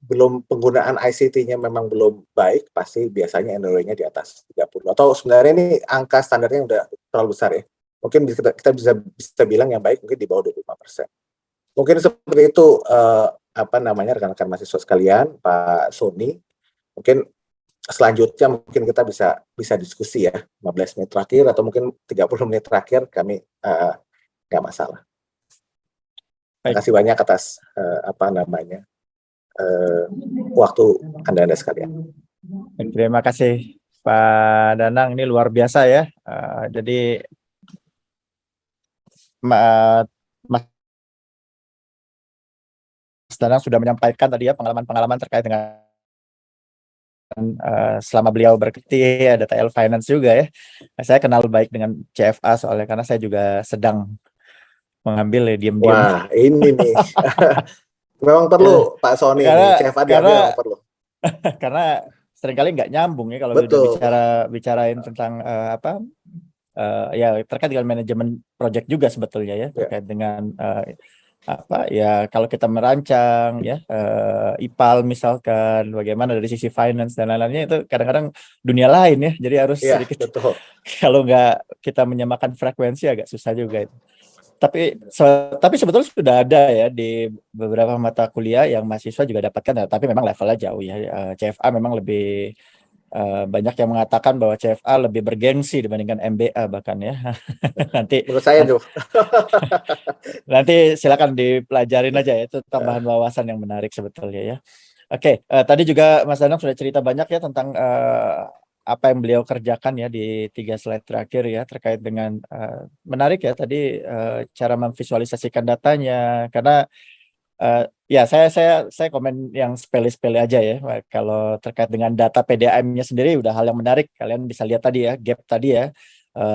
belum penggunaan ICT-nya memang belum baik, pasti biasanya NRW-nya di atas 30. Atau sebenarnya ini angka standarnya udah terlalu besar ya. Mungkin kita bisa bilang yang baik mungkin di bawah 25%. Mungkin seperti itu apa namanya rekan-rekan mahasiswa sekalian, Pak Sony. Mungkin selanjutnya mungkin kita bisa diskusi ya 15 menit terakhir atau mungkin 30 menit terakhir kami nggak masalah. Terima kasih banyak atas apa namanya waktu Anda sekalian. Terima kasih Pak Danang, ini luar biasa ya. Jadi Mas Danang sudah menyampaikan tadi ya pengalaman-pengalaman terkait dengan selama beliau berkecimpung ada TL Finance juga ya. Saya kenal baik dengan CFA soalnya karena saya juga sedang mengambil ya diam-diam. Wah, ini nih. Memang perlu Pak Sony ini, CFA diambil memang perlu. Karena seringkali nggak nyambung ya kalau Betul. udah bicarain tentang ya terkait dengan manajemen project juga sebetulnya ya, terkait dengan apa ya kalau kita merancang ya IPAL misalkan bagaimana dari sisi finance dan lain-lainnya itu kadang-kadang dunia lain ya, jadi harus sedikit betul. Kalau nggak kita menyamakan frekuensi agak susah juga itu. Tapi sebetulnya sudah ada ya di beberapa mata kuliah yang mahasiswa juga dapatkan, tapi memang levelnya jauh ya. CFA memang lebih banyak yang mengatakan bahwa CFA lebih bergengsi dibandingkan MBA bahkan ya. Nanti menurut saya tuh. Nanti silakan dipelajarin aja ya, itu tambahan wawasan yang menarik sebetulnya ya. Oke, tadi juga Mas Danang sudah cerita banyak ya tentang apa yang beliau kerjakan ya di 3 slide terakhir ya, terkait dengan menarik ya tadi cara memvisualisasikan datanya, karena ya saya komen yang sepele-sepele aja ya. Kalau terkait dengan data PDAM-nya sendiri udah hal yang menarik, kalian bisa lihat tadi ya, gap tadi ya.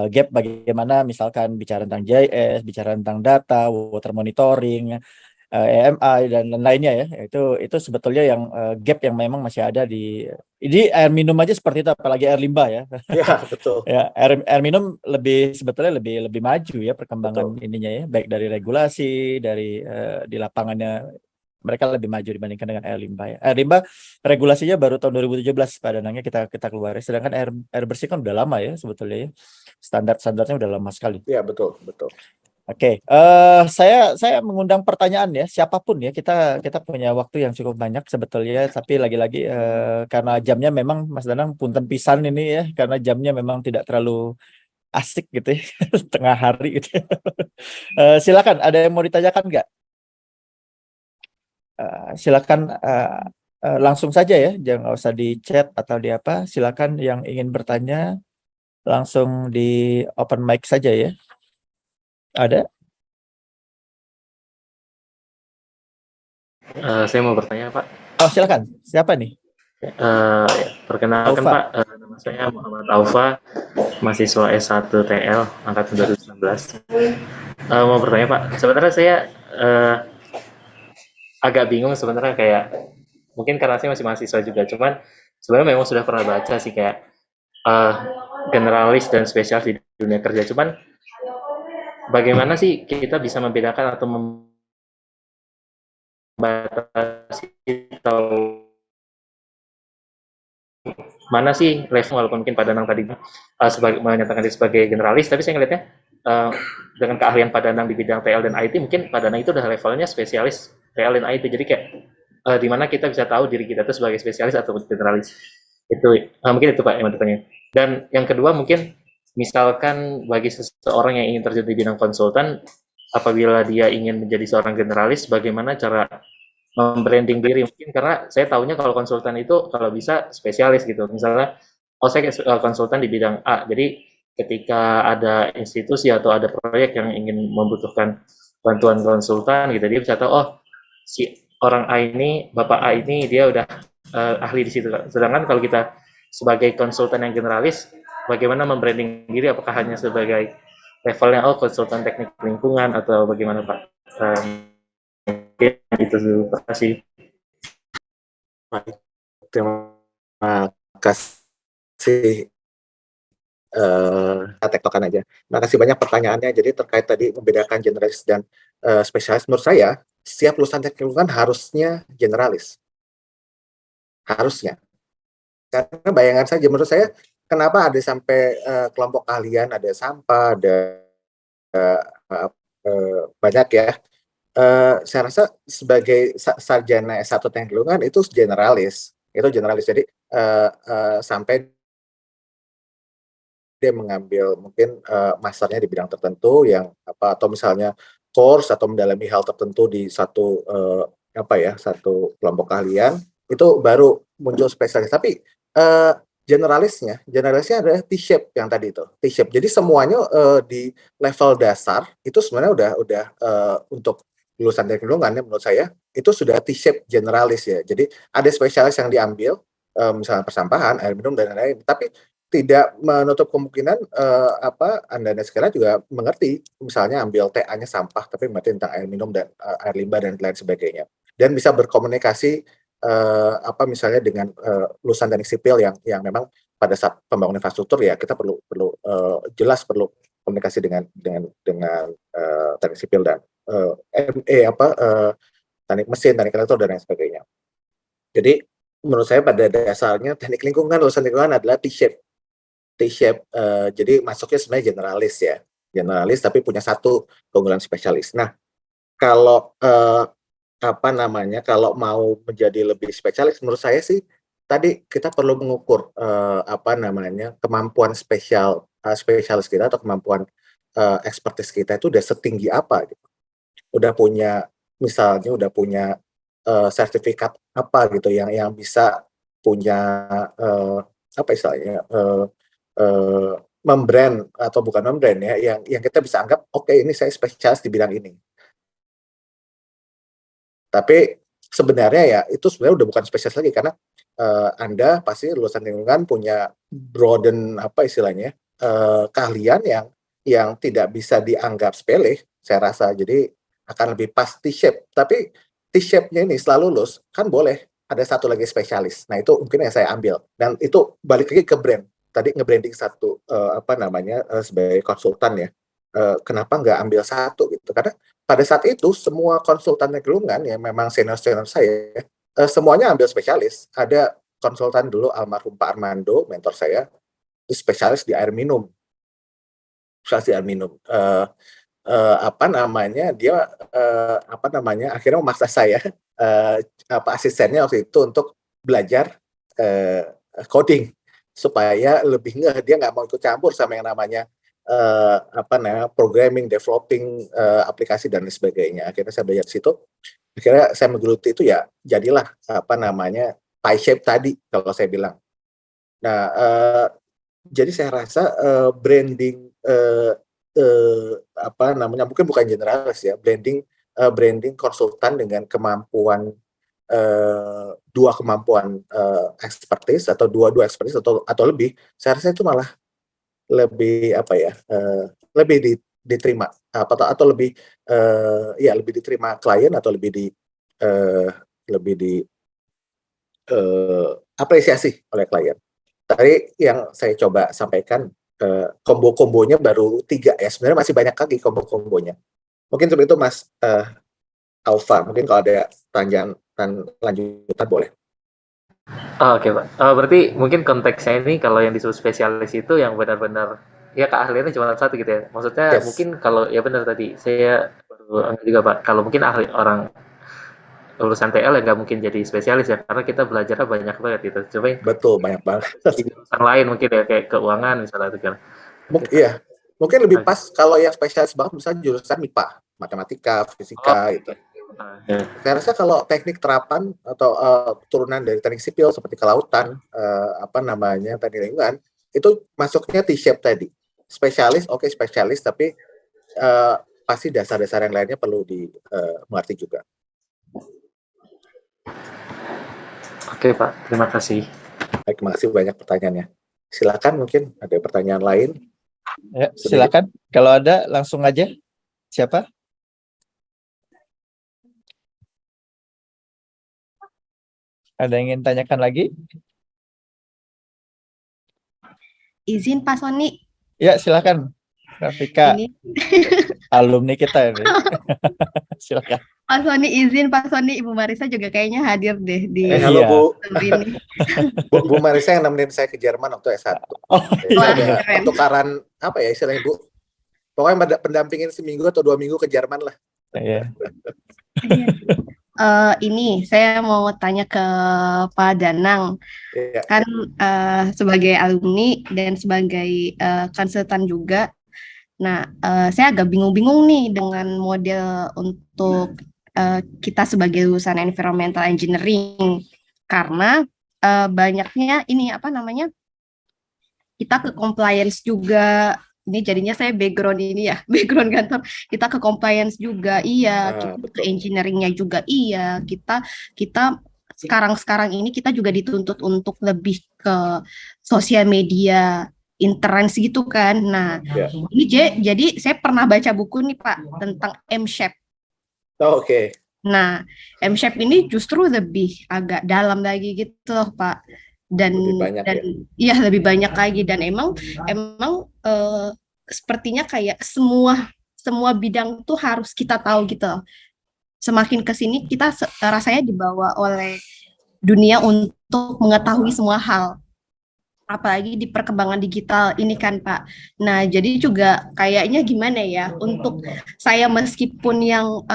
Gap bagaimana misalkan bicara tentang JS, bicara tentang data, water monitoring, EMI dan lainnya ya, itu sebetulnya yang gap yang memang masih ada di air minum aja seperti itu, apalagi air limbah ya. Ya betul. Ya air minum sebetulnya lebih maju ya perkembangan betul. Ininya ya, baik dari regulasi dari di lapangannya mereka lebih maju dibandingkan dengan air limbah ya. Air limbah regulasinya baru tahun 2017 pada nangnya kita keluar. Sedangkan air bersih kan udah lama ya sebetulnya ya. Standarnya udah lama sekali. Iya betul. Oke, saya mengundang pertanyaan ya, siapapun ya, kita punya waktu yang cukup banyak sebetulnya, tapi lagi-lagi karena jamnya memang Mas Danang punten pisan ini ya, karena jamnya memang tidak terlalu asik gitu ya, tengah hari gitu. Silakan, ada yang mau ditanyakan nggak? Silakan langsung saja ya, jangan usah di chat atau di apa. Silakan yang ingin bertanya langsung di open mic saja ya. Ada? Saya mau bertanya, Pak. Oh, silakan. Siapa nih? Perkenalkan, Pak. Nama saya Muhammad Aufa, mahasiswa S1 TL, angkatan 2019. Mau bertanya, Pak. Sebenarnya saya agak bingung sebenarnya, kayak mungkin karena saya masih mahasiswa juga, cuman sebenarnya memang sudah pernah baca sih kayak generalis dan spesialis di dunia kerja. Cuman bagaimana sih kita bisa membedakan atau membatasi atau mana sih level, walaupun mungkin Pak Danang tadi menyatakan diri sebagai generalis, tapi saya ngelihatnya dengan keahlian Pak Danang di bidang TL dan IT, mungkin Pak Danang itu udah levelnya spesialis TL dan IT. Jadi kayak di mana kita bisa tahu diri kita itu sebagai spesialis atau generalis. Itu mungkin itu Pak yang bertanya. Dan yang kedua mungkin misalkan bagi seseorang yang ingin terjun di bidang konsultan, apabila dia ingin menjadi seorang generalis, bagaimana cara membranding diri mungkin karena saya tahunya kalau konsultan itu kalau bisa spesialis gitu. Misalnya, oh saya konsultan di bidang A, jadi ketika ada institusi atau ada proyek yang ingin membutuhkan bantuan konsultan gitu, dia bisa tahu oh si orang A ini, Bapak A ini dia udah ahli di situ. Sedangkan kalau kita sebagai konsultan yang generalis, bagaimana membranding diri? Apakah hanya sebagai levelnya oh konsultan teknik lingkungan atau bagaimana Pak? Mungkin itu dulu. Terima kasih. Baik, terima kasih tektokan aja. Terima kasih banyak pertanyaannya. Jadi terkait tadi membedakan generalis dan spesialis, menurut saya setiap lulusan teknik lingkungan harusnya generalis. Harusnya. Karena bayangan saja menurut saya kenapa ada sampai kelompok keahlian, ada sampah, ada banyak ya. Saya rasa sebagai sarjana S1 teknik lingkungan itu generalis. Jadi sampai dia mengambil mungkin masternya di bidang tertentu yang apa atau misalnya course atau mendalami hal tertentu di satu satu kelompok keahlian itu baru muncul spesialis. Tapi generalisnya adalah T-shape yang tadi itu T-shape. Jadi semuanya di level dasar itu sebenarnya udah untuk lulusan teknik lingkungan menurut saya itu sudah T-shape generalis ya. Jadi ada spesialis yang diambil misalnya persampahan, air minum dan lain-lain. Tapi tidak menutup kemungkinan Anda sekalian juga mengerti misalnya ambil TA-nya sampah tapi mengerti tentang air minum dan air limbah dan lain sebagainya dan bisa berkomunikasi misalnya dengan lulusan teknik sipil yang memang pada saat pembangunan infrastruktur ya kita perlu jelas perlu komunikasi dengan teknik sipil dan teknik mesin, teknik elektro dan lain sebagainya. Jadi menurut saya pada dasarnya teknik lingkungan lulusan lingkungan adalah T-shape. Jadi masuknya sebenarnya generalis tapi punya satu keunggulan spesialis. Nah, kalau kalau mau menjadi lebih spesialis menurut saya sih tadi kita perlu mengukur kemampuan spesialis kita atau kemampuan expertise kita itu udah setinggi apa gitu. Udah punya sertifikat apa gitu yang bisa punya membrand atau bukan membrand ya yang kita bisa anggap oke, ini saya spesialis di bidang ini. Tapi sebenarnya ya itu sebenarnya udah bukan spesialis lagi karena Anda pasti lulusan lingkungan punya broaden keahlian yang tidak bisa dianggap sepele saya rasa. Jadi akan lebih pas T-shape. Tapi T-shape-nya ini setelah lulus kan boleh ada satu lagi spesialis. Nah itu mungkin yang saya ambil dan itu balik lagi ke brand. Tadi nge-branding satu sebagai konsultan ya. Kenapa nggak ambil satu gitu? Karena pada saat itu semua konsultan lingkungan yang memang senior saya semuanya ambil spesialis. Ada konsultan dulu almarhum Pak Armando, mentor saya, itu spesialis di air minum. Dia akhirnya memaksa saya asistennya waktu itu untuk belajar coding supaya lebih dia nggak mau ikut campur sama yang namanya programming, developing aplikasi dan lain sebagainya. Akhirnya saya belajar di situ. Akhirnya saya menggeluti itu ya jadilah pie shape tadi kalau saya bilang. Nah, jadi saya rasa branding mungkin bukan generalis ya, branding konsultan dengan kemampuan dua kemampuan expertise atau dua expertise atau lebih, saya rasa itu malah lebih lebih diterima atau lebih lebih diterima klien atau lebih apresiasi oleh klien. Tadi yang saya coba sampaikan kombo-kombonya baru 3 ya, sebenarnya masih banyak lagi kombo-kombonya. Mungkin seperti itu Mas Alfa, mungkin kalau ada pertanyaan lanjutan boleh. Oke Pak, berarti mungkin konteksnya ini kalau yang disebut spesialis itu yang benar-benar ya keahliannya cuma satu gitu ya. Maksudnya Yes. mungkin kalau ya benar tadi saya baru juga Pak, kalau mungkin ahli orang lulusan TL ya nggak mungkin jadi spesialis ya karena kita belajarnya banyak banget gitu. Coba Betul, banyak banget. di jurusan lain mungkin ya kayak keuangan misalnya itu kan. Mungkin lebih pas kalau yang spesialis banget misalnya jurusan MIPA, matematika, fisika gitu. Ya. Saya rasa kalau teknik terapan atau turunan dari teknik sipil seperti kelautan, teknik lingkungan, itu masuknya T-shape tadi. Spesialis, oke spesialis, tapi pasti dasar-dasar yang lainnya perlu dimengerti juga. Oke Pak, terima kasih. Baik, terima kasih banyak pertanyaannya. Silakan mungkin ada pertanyaan lain. Ya, silakan. Kalau ada langsung aja. Siapa? Ada yang ingin tanyakan lagi? Izin Pak Sony. Ya, silakan. Rafika, Ini alumni kita ini. Silakan. Pak Sony izin, Pak Sony, Ibu Marisa juga kayaknya hadir deh di Halo Iya. Bu. ini. Bu Marisa yang nemenin saya ke Jerman waktu S1. Oh, Jadi Wah, ada keren. pertukaran apa ya istilahnya Bu? Pokoknya pendampingin seminggu atau 2 minggu ke Jerman lah. iya. Ini saya mau tanya ke Pak Danang. Ya. Kan sebagai alumni dan sebagai konsultan juga. Nah, saya agak bingung-bingung nih dengan model untuk kita sebagai lulusan environmental engineering karena banyaknya ini kita ke compliance juga. Ini jadinya saya background ini ya, background kantor. Kita ke compliance juga, iya. Kita ke Betul. engineeringnya juga, iya. Kita sekarang ini kita juga dituntut untuk lebih ke sosial media, interns gitu kan. Nah, Ya. ini jadi saya pernah baca buku nih Pak tentang M-Shape. Oh, oke. Nah, M-Shape ini justru lebih agak dalam lagi gitu loh Pak. Dan Lebih banyak ya? Iya lebih banyak lagi dan emang sepertinya kayak semua bidang tuh harus kita tahu gitu loh. Semakin ke sini kita rasanya dibawa oleh dunia untuk mengetahui semua hal. Apalagi di perkembangan digital ini kan Pak. Nah, jadi juga kayaknya gimana ya untuk saya meskipun yang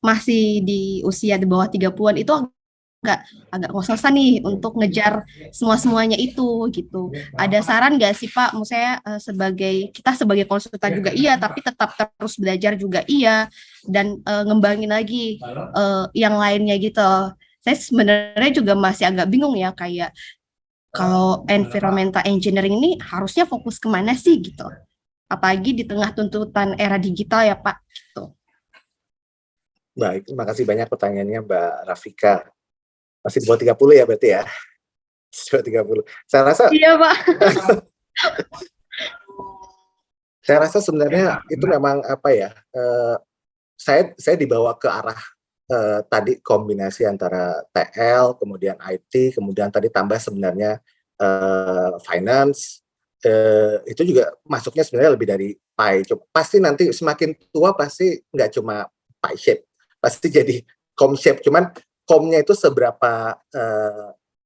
masih di usia di bawah 30-an itu agak ngos-ngosan nih untuk ngejar semuanya itu gitu. Ada saran nggak sih Pak? Saya kita sebagai konsultan juga iya, tapi tetap terus belajar juga iya dan ngembangin lagi yang lainnya gitu. Saya sebenarnya juga masih agak bingung ya kayak kalau environmental engineering ini harusnya fokus kemana sih gitu? Apalagi di tengah tuntutan era digital ya Pak. Gitu. Baik, terima kasih banyak pertanyaannya Mbak Rafika. Masih di bawah 30 ya berarti ya? Masih di bawah 30. Saya rasa Iya Pak. saya rasa sebenarnya itu memang apa ya? Saya dibawa ke arah tadi kombinasi antara TL, kemudian IT, kemudian tadi tambah sebenarnya finance. Itu juga masuknya sebenarnya lebih dari pie. Pasti nanti semakin tua pasti nggak cuma pie shape, pasti jadi com shape. Cuman comnya itu seberapa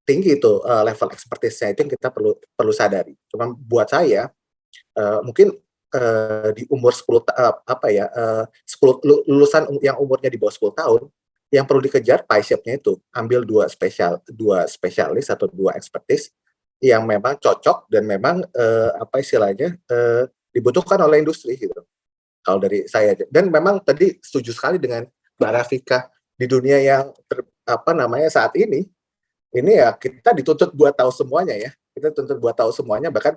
tinggi itu level expertise-nya itu yang kita perlu sadari. Cuman buat saya mungkin di umur 10 lulusan yang umurnya di bawah 10 tahun yang perlu dikejar pie shape-nya itu ambil dua spesialis atau dua expertise yang memang cocok dan memang dibutuhkan oleh industri gitu. Kalau dari saya dan memang tadi setuju sekali dengan Mbak Rafika di dunia yang saat ini ya kita dituntut buat tahu semuanya ya. Kita dituntut buat tahu semuanya bahkan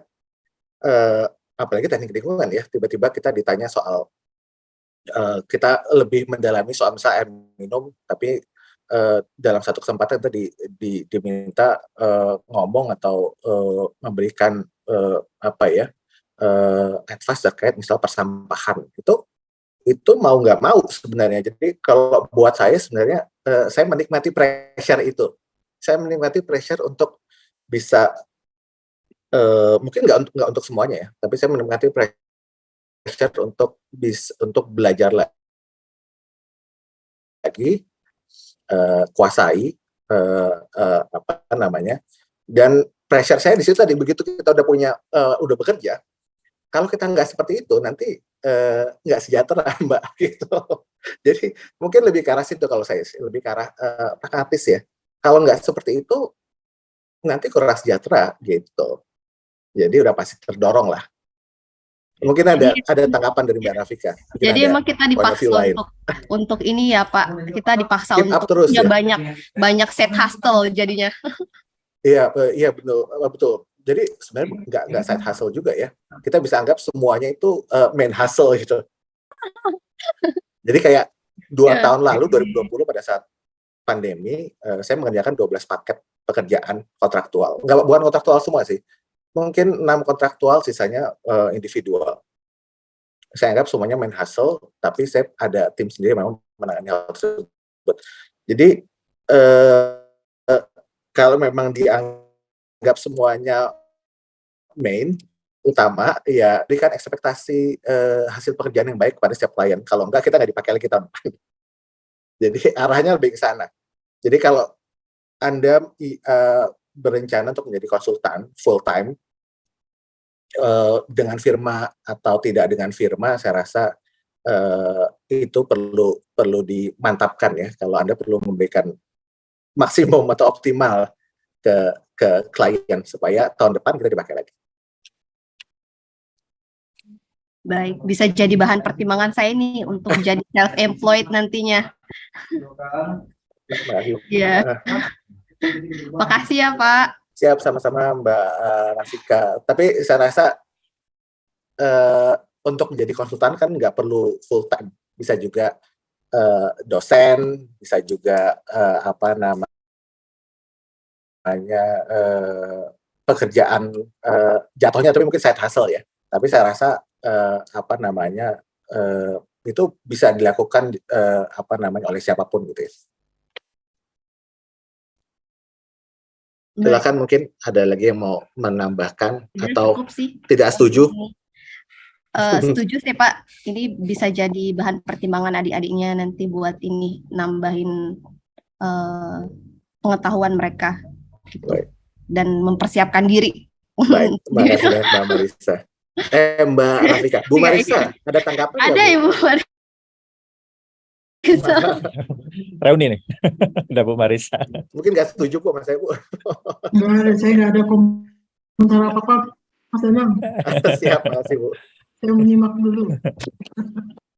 apalagi teknik lingkungan ya, tiba-tiba kita ditanya soal kita lebih mendalami soal misalnya air minum, tapi dalam satu kesempatan kita diminta ngomong atau memberikan advice terkait misal persampahan itu mau nggak mau sebenarnya. Jadi kalau buat saya sebenarnya saya menikmati pressure itu. Saya menikmati pressure untuk bisa mungkin nggak untuk semuanya ya, tapi saya menikmati pressure untuk belajar lagi, kuasai dan pressure saya di situ tadi begitu kita udah bekerja, kalau kita nggak seperti itu nanti nggak sejahtera Mbak gitu. Jadi mungkin lebih ke arah situ kalau saya lebih ke arah pragmatis ya. Kalau nggak seperti itu nanti kurang sejahtera gitu. Jadi udah pasti terdorong lah. Mungkin Jadi ada tanggapan dari Mbak Rafika. Mungkin jadi ada emang kita point of dipaksa view lain. untuk ini ya Pak. Kita dipaksa Keep up untuk terus punya ya. banyak set hustle jadinya. Iya betul. Jadi sebenarnya nggak side hustle juga ya. Kita bisa anggap semuanya itu main hustle gitu. Jadi kayak 2 Ya. tahun lalu 2020 pada saat pandemi, saya mengerjakan 12 paket pekerjaan kontraktual. Bukan kontraktual semua sih. Mungkin 6 kontraktual, sisanya individual. Saya anggap semuanya main hustle, tapi saya ada tim sendiri memang menangani hal tersebut. Jadi kalau memang dianggap semuanya main utama, ya berikan ekspektasi hasil pekerjaan yang baik pada setiap klien. Kalau enggak, kita nggak dipakai lagi tahun depan. Jadi arahnya lebih ke sana. Jadi kalau Anda berencana untuk menjadi konsultan full time dengan firma atau tidak dengan firma, saya rasa itu perlu dimantapkan ya. Kalau Anda perlu memberikan maksimum atau optimal ke klien supaya tahun depan kita dipakai lagi. Baik, bisa jadi bahan pertimbangan saya nih untuk jadi self-employed nantinya. Iya. Makasih ya Pak. Siap, sama-sama Mbak Rafika. Tapi saya rasa untuk menjadi konsultan kan nggak perlu full time. Bisa juga dosen, bisa juga pekerjaan jatuhnya tapi mungkin side hustle ya. Tapi saya rasa itu bisa dilakukan oleh siapapun gitu ya. Silakan, mungkin ada lagi yang mau menambahkan atau tidak setuju? Setuju sih Pak. Ini bisa jadi bahan pertimbangan adik-adiknya nanti buat ini nambahin pengetahuan mereka gitu. Baik. Dan mempersiapkan diri. Baik, terima kasih banyak Mbak Marisa. Mbak Rafika, Bu Marisa, ada tanggapan? Ada Ibu Marisa. Reuni nih, ada Bu Marisa. Mungkin nggak setuju kok Mas Bu. Saya nggak ada komentar apa-apa, Mas Danang. Siap, makasih Bu. Saya menyimak dulu.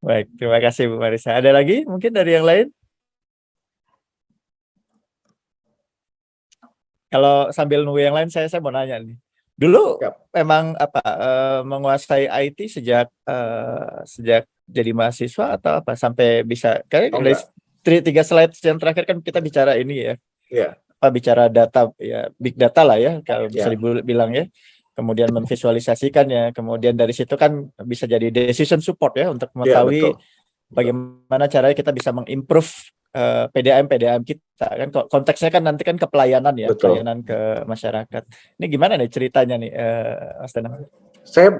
Baik, terima kasih Bu Marisa. Ada lagi mungkin dari yang lain? Kalau sambil nunggu yang lain, saya mau nanya nih. Dulu memang menguasai IT sejak jadi mahasiswa atau apa sampai bisa kayak dari 3 slide yang terakhir kan kita bicara ini ya. Iya. Bicara data ya, big data lah ya kalau bisa dibilang ya. Kemudian memvisualisasikannya, kemudian dari situ kan bisa jadi decision support ya untuk mengetahui bagaimana caranya kita bisa mengimprove PDAM kita kan, konteksnya kan nanti kan ke pelayanan ya. Betul. Pelayanan ke masyarakat. Ini gimana nih ceritanya nih Mas Danang? Saya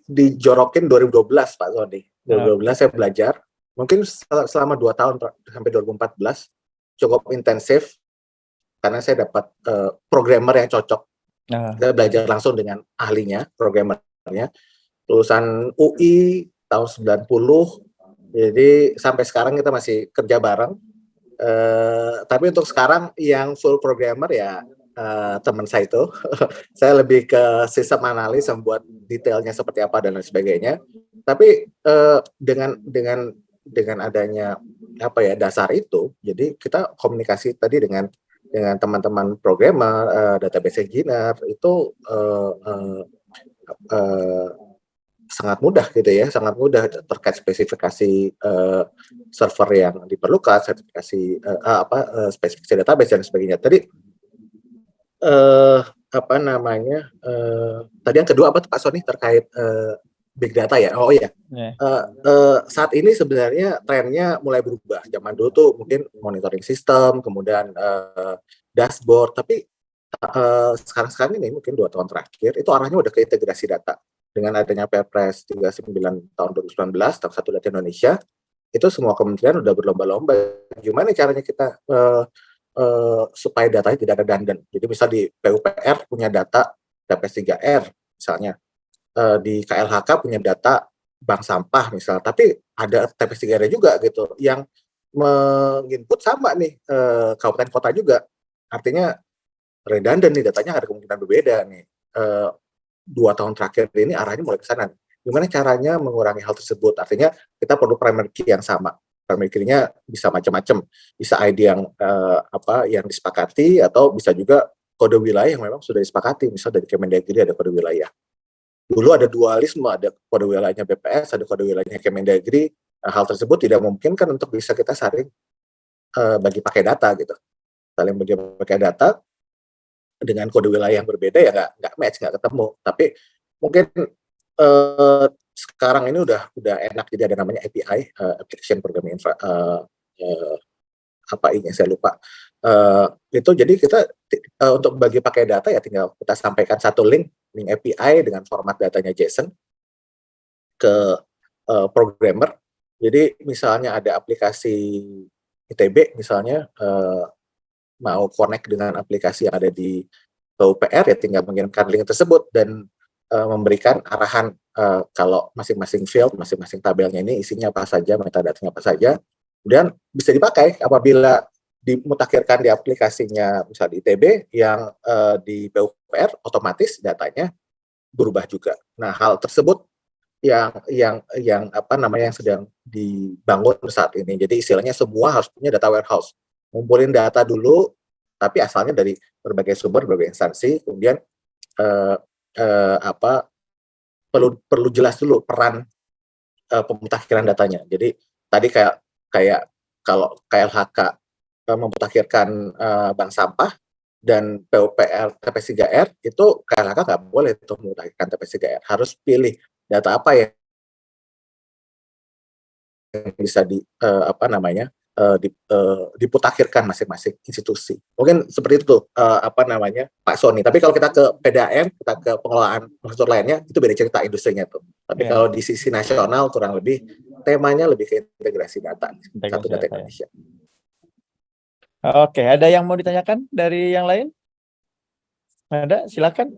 dijorokin 2012 Pak Sony. 2012 saya belajar, mungkin selama 2 tahun sampai 2014 cukup intensif karena saya dapat programmer yang cocok. Saya belajar langsung dengan ahlinya, programmernya, lulusan UI tahun 90. Jadi sampai sekarang kita masih kerja bareng. Tapi untuk sekarang yang full programmer ya teman saya itu. Saya lebih ke sistem analis, membuat detailnya seperti apa dan lain sebagainya. Tapi dengan adanya dasar itu, jadi kita komunikasi tadi dengan teman-teman programmer, database engineer itu sangat mudah gitu ya, sangat mudah terkait spesifikasi server yang diperlukan, spesifikasi database dan sebagainya. Tadi tadi yang kedua apa tuh Pak Sony terkait big data ya? Oh iya. Saat ini sebenarnya trennya mulai berubah. Zaman dulu tuh mungkin monitoring system, kemudian dashboard, tapi sekarang ini mungkin 2 tahun terakhir itu arahnya udah ke integrasi data. Dengan adanya Perpres 39 tahun 2019 tentang Satu Data Indonesia, itu semua kementerian udah berlomba-lomba gimana caranya kita supaya datanya tidak redundant. Jadi misal di PUPR punya data TPS 3R misalnya, di KLHK punya data bank sampah misal, tapi ada TPS 3R juga gitu yang menginput sama nih kabupaten kota juga. Artinya redundant nih, datanya ada kemungkinan berbeda nih. 2 tahun terakhir ini arahnya mulai ke sana. gimana caranya mengurangi hal tersebut. Artinya kita perlu primary key yang sama. Primary key-nya bisa macam-macam, bisa ID yang yang disepakati, atau bisa juga kode wilayah yang memang sudah disepakati. Misal dari Kemendagri ada kode wilayah. Dulu ada dualisme, ada kode wilayahnya BPS, ada kode wilayahnya Kemendagri. Hal tersebut tidak memungkinkan untuk bisa kita saling bagi pakai data gitu. Saling bagi pakai data dengan kode wilayah yang berbeda ya nggak match, nggak ketemu. Tapi mungkin sekarang ini udah enak, jadi ada namanya API, Application Programming API-nya saya lupa. Itu jadi kita untuk bagi pakai data ya tinggal kita sampaikan satu link API dengan format datanya JSON ke programmer. Jadi misalnya ada aplikasi ITB misalnya mau connect dengan aplikasi yang ada di PUPR, ya tinggal mengirimkan link tersebut dan memberikan arahan kalau masing-masing field, masing-masing tabelnya ini isinya apa saja, metadatanya apa saja, kemudian bisa dipakai apabila dimutakhirkan di aplikasinya misalnya di ITB, yang di PUPR otomatis datanya berubah juga. Nah, hal tersebut yang sedang dibangun saat ini. Jadi istilahnya semua harus punya data warehouse. Ngumpulin data dulu, tapi asalnya dari berbagai sumber, berbagai instansi. Kemudian perlu jelas dulu peran pemutakhiran datanya. Jadi tadi kayak kalau KLHK memutakhirkan bank sampah dan PUPR TPS3R, itu KLHK nggak boleh untuk memutakhirkan TPS3R. Harus pilih data apa yang bisa diputakhirkan masing-masing institusi. Mungkin seperti itu Pak Sony. Tapi kalau kita ke PDAM, kita ke pengelolaan infrastruktur lainnya, itu beda cerita industrinya tuh. Tapi kalau di sisi nasional kurang lebih temanya lebih ke integrasi data, satu data Indonesia. Oke, ada yang mau ditanyakan dari yang lain? Ada, silakan.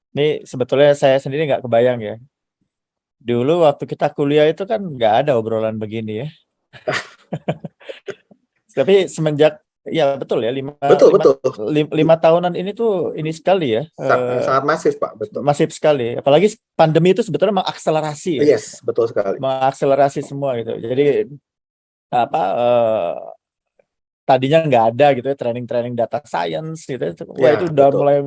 Ini sebetulnya saya sendiri nggak kebayang ya. Dulu waktu kita kuliah itu kan nggak ada obrolan begini ya. Tapi semenjak, ya betul ya, 5 tahunan ini tuh ini sekali ya. Sangat masif Pak, betul. Masif sekali. Apalagi pandemi itu sebetulnya mengakselerasi ya. Yes, betul sekali. Mengakselerasi semua gitu. Jadi tadinya nggak ada gitu ya, training data science gitu. Wah, itu udah mulai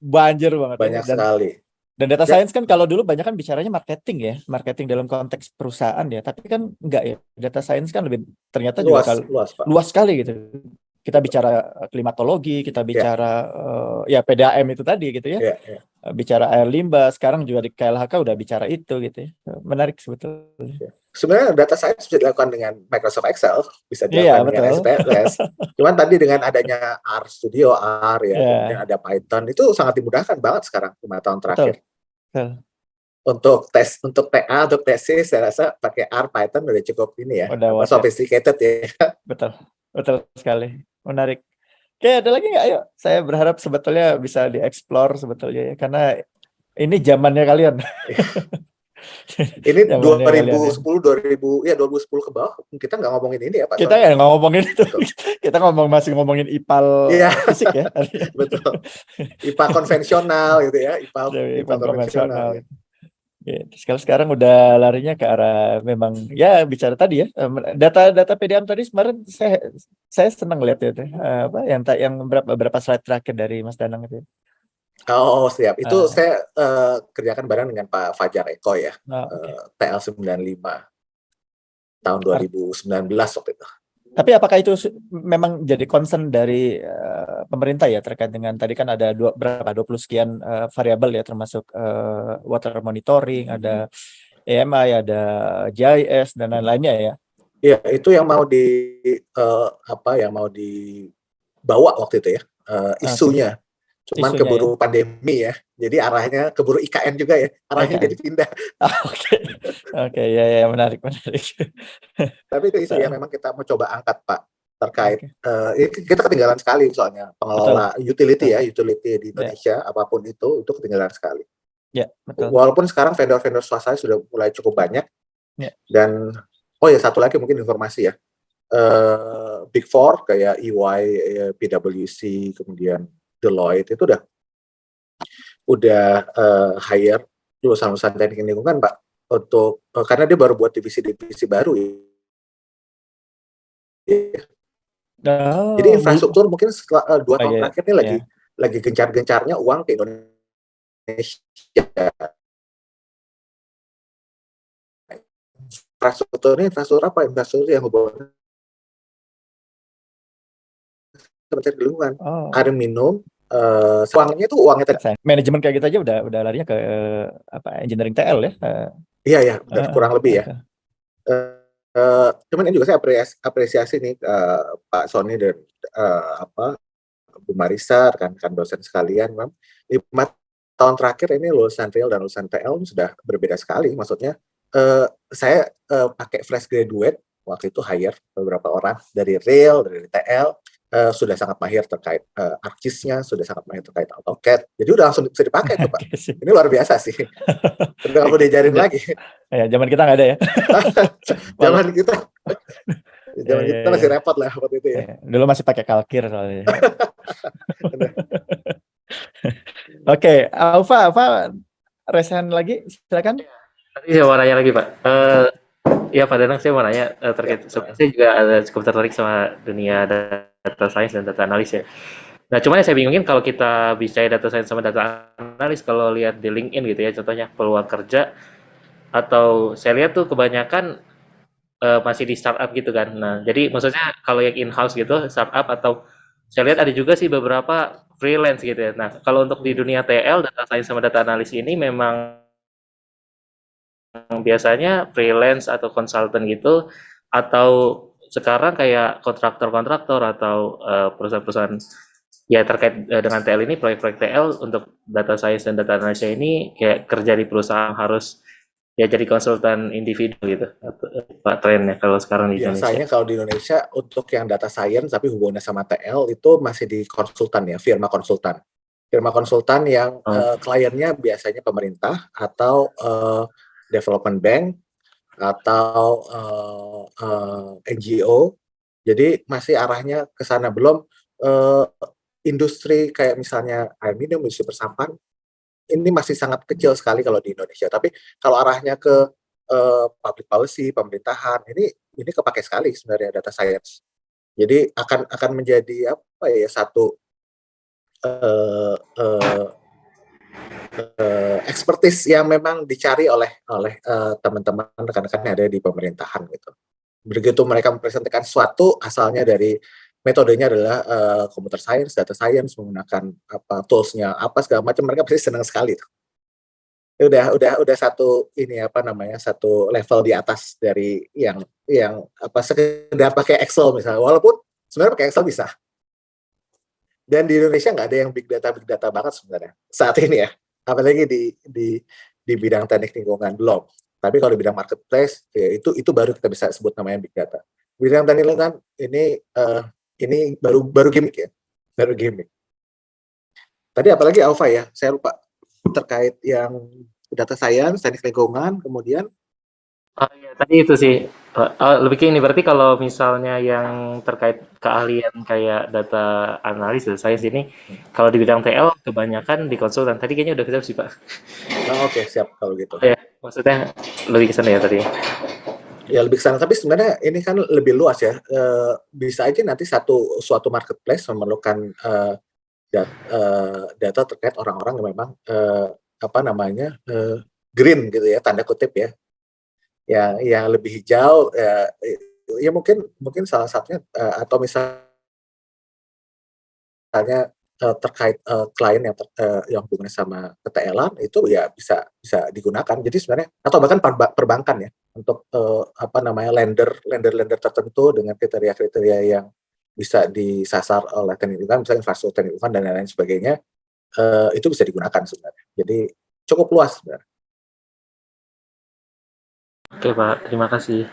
banjir banget. Banyak sekali. Dan data science kan kalau dulu banyak kan bicaranya marketing ya, marketing dalam konteks perusahaan ya. Tapi kan enggak ya, data science kan lebih ternyata luas sekali gitu. Kita bicara klimatologi, kita bicara PDAM itu tadi gitu ya. Bicara air limbah, sekarang juga di KLHK udah bicara itu gitu ya. Menarik sebetulnya. Sebenarnya data science bisa dilakukan dengan Microsoft Excel, bisa dilakukan dengan SPSS. Cuman tadi dengan adanya R Studio, kemudian ada Python, itu sangat dimudahkan banget sekarang 5 tahun terakhir. Betul. Untuk TA, untuk tesis, saya rasa pakai R, Python udah cukup ini ya, sophisticated ya. Betul sekali, menarik. Oke, ada lagi nggak? Ayo, saya berharap sebetulnya bisa dieksplor sebetulnya ya, karena ini zamannya kalian. Ini 2010 ke bawah kita nggak ngomongin ini ya Pak. Kita nggak ngomongin itu. Kita masih ngomongin IPAL fisik ya. Betul. IPA konvensional gitu ya, IPA konvensional. Sekarang udah larinya ke arah memang ya bicara tadi ya, data PDAM tadi kemarin saya senang lihat itu yang beberapa slide terakhir dari Mas Danang itu. Oh siap, itu saya kerjakan bareng dengan Pak Fajar Eko ya, TL95 tahun 2019 waktu itu. Tapi apakah itu memang jadi concern dari pemerintah ya, terkait dengan tadi kan ada 20 sekian variabel ya, termasuk water monitoring, ada EMI, ada GIS dan lain-lainnya ya. Iya, itu yang mau dibawa waktu itu ya, isunya. Cuman keburu pandemi ya, jadi arahnya keburu IKN juga ya, arahnya jadi pindah. Oke, ya menarik. Tapi itu isu yang memang kita mau coba angkat Pak, terkait kita ketinggalan sekali soalnya pengelola utility di Indonesia apapun itu ketinggalan sekali. Ya, betul. Walaupun sekarang vendor-vendor swasta sudah mulai cukup banyak. Dan satu lagi mungkin informasi ya, Big Four kayak EY, PwC, kemudian Deloitte itu udah hire lulusan-lulusan teknik lingkungan, Pak, untuk karena dia baru buat divisi-divisi baru ya. Jadi Oh, infrastruktur mungkin setelah 2 tahun iya, terakhir ini iya. lagi gencar-gencarnya uang ke Indonesia. Infrastruktur ini infrastruktur apa? Infrastruktur yang hubungan Kementerian Lingkungan, Oh, air minum, uangnya itu uangnya manajemen kayak gitu aja udah larinya ke engineering TL ya. iya ya, kurang lebih ya. Oke. Cuman ini juga saya apresiasi nih Pak Sony dan Bu Marisa, rekan dosen sekalian, 5 tahun terakhir ini lulusan Real dan lulusan TL sudah berbeda sekali. Maksudnya saya pakai fresh graduate waktu itu hire beberapa orang dari Real, dari TL, sudah sangat mahir terkait ArcGIS-nya, sudah sangat mahir terkait AutoCAD. Jadi udah langsung bisa dipakai tuh, Pak. Ini luar biasa sih. Udah nggak perlu diajarin lagi. Ya, zaman kita nggak ada ya. Zaman kita masih repot lah waktu itu ya. Dulu masih pakai kalkir soalnya. Oke, Alfa resan lagi, silakan. Tadi saya mau nanya lagi, Pak. Ya, Pak Danang, saya mau nanya terkait. Saya juga cukup tertarik sama dunia data science dan data analis ya. Nah, cuman yang saya bingungin kalau kita bicara data science sama data analis, kalau lihat di LinkedIn gitu ya, contohnya peluang kerja, atau saya lihat tuh kebanyakan masih di startup gitu kan. Nah, jadi maksudnya kalau yang in-house gitu, startup, atau saya lihat ada juga sih beberapa freelance gitu ya. Nah, kalau untuk di dunia TL, data science sama data analis ini memang biasanya freelance atau konsultan gitu, atau sekarang kayak kontraktor-kontraktor atau perusahaan-perusahaan ya terkait dengan TL ini, proyek-proyek TL untuk data science dan data analisa ini kayak kerja di perusahaan harus ya jadi konsultan individu gitu, Pak, trennya kalau sekarang di Indonesia. Biasanya kalau di Indonesia untuk yang data science tapi hubungannya sama TL itu masih di konsultan ya, firma konsultan. Firma konsultan yang kliennya biasanya pemerintah atau development bank atau NGO. Jadi masih arahnya ke sana, belum industri kayak misalnya air minum, industri persampahan, ini masih sangat kecil sekali kalau di Indonesia. Tapi kalau arahnya ke public policy, pemerintahan, ini kepake sekali sebenarnya data science. Jadi akan menjadi apa ya, satu expertise yang memang dicari oleh teman-teman rekan-rekan yang ada di pemerintahan gitu. Begitu mereka mempresentasikan sesuatu asalnya dari metodenya adalah computer science, data science, menggunakan toolsnya apa segala macam, mereka pasti senang sekali tuh. Udah satu satu level di atas dari yang sekedar pakai Excel misalnya, walaupun sebenarnya pakai Excel bisa. Dan di Indonesia nggak ada yang big data banget sebenarnya saat ini ya, apalagi di bidang teknik lingkungan belum. Tapi kalau di bidang marketplace ya itu baru kita bisa sebut namanya big data. Bidang teknik lingkungan ini baru gimmick ya, baru gimmick. Tadi apalagi Alfa ya, saya lupa terkait yang data science, teknik lingkungan, kemudian Ya, tadi itu sih lebih ke ini, berarti kalau misalnya yang terkait keahlian kayak data analis dan sains ini, kalau di bidang TL kebanyakan di konsultan. Tadi kayaknya udah kita sih, Pak. Oke, siap kalau gitu. Ya, maksudnya lebih ke sana ya tadi. Ya lebih ke sana, tapi sebenarnya ini kan lebih luas ya. Bisa aja nanti suatu marketplace memerlukan data terkait orang-orang yang memang green gitu ya, tanda kutip ya, yang lebih hijau ya mungkin salah satunya atau misalnya terkait klien yang hubungannya sama PTL-an itu ya bisa digunakan. Jadi sebenarnya atau bahkan perbankan ya untuk lender tertentu dengan kriteria-kriteria yang bisa disasar oleh teknik lingkungan, misalnya infrastruktur teknik lingkungan dan lain-lain sebagainya, itu bisa digunakan sebenarnya. Jadi cukup luas sebenarnya. Oke, Pak, terima kasih.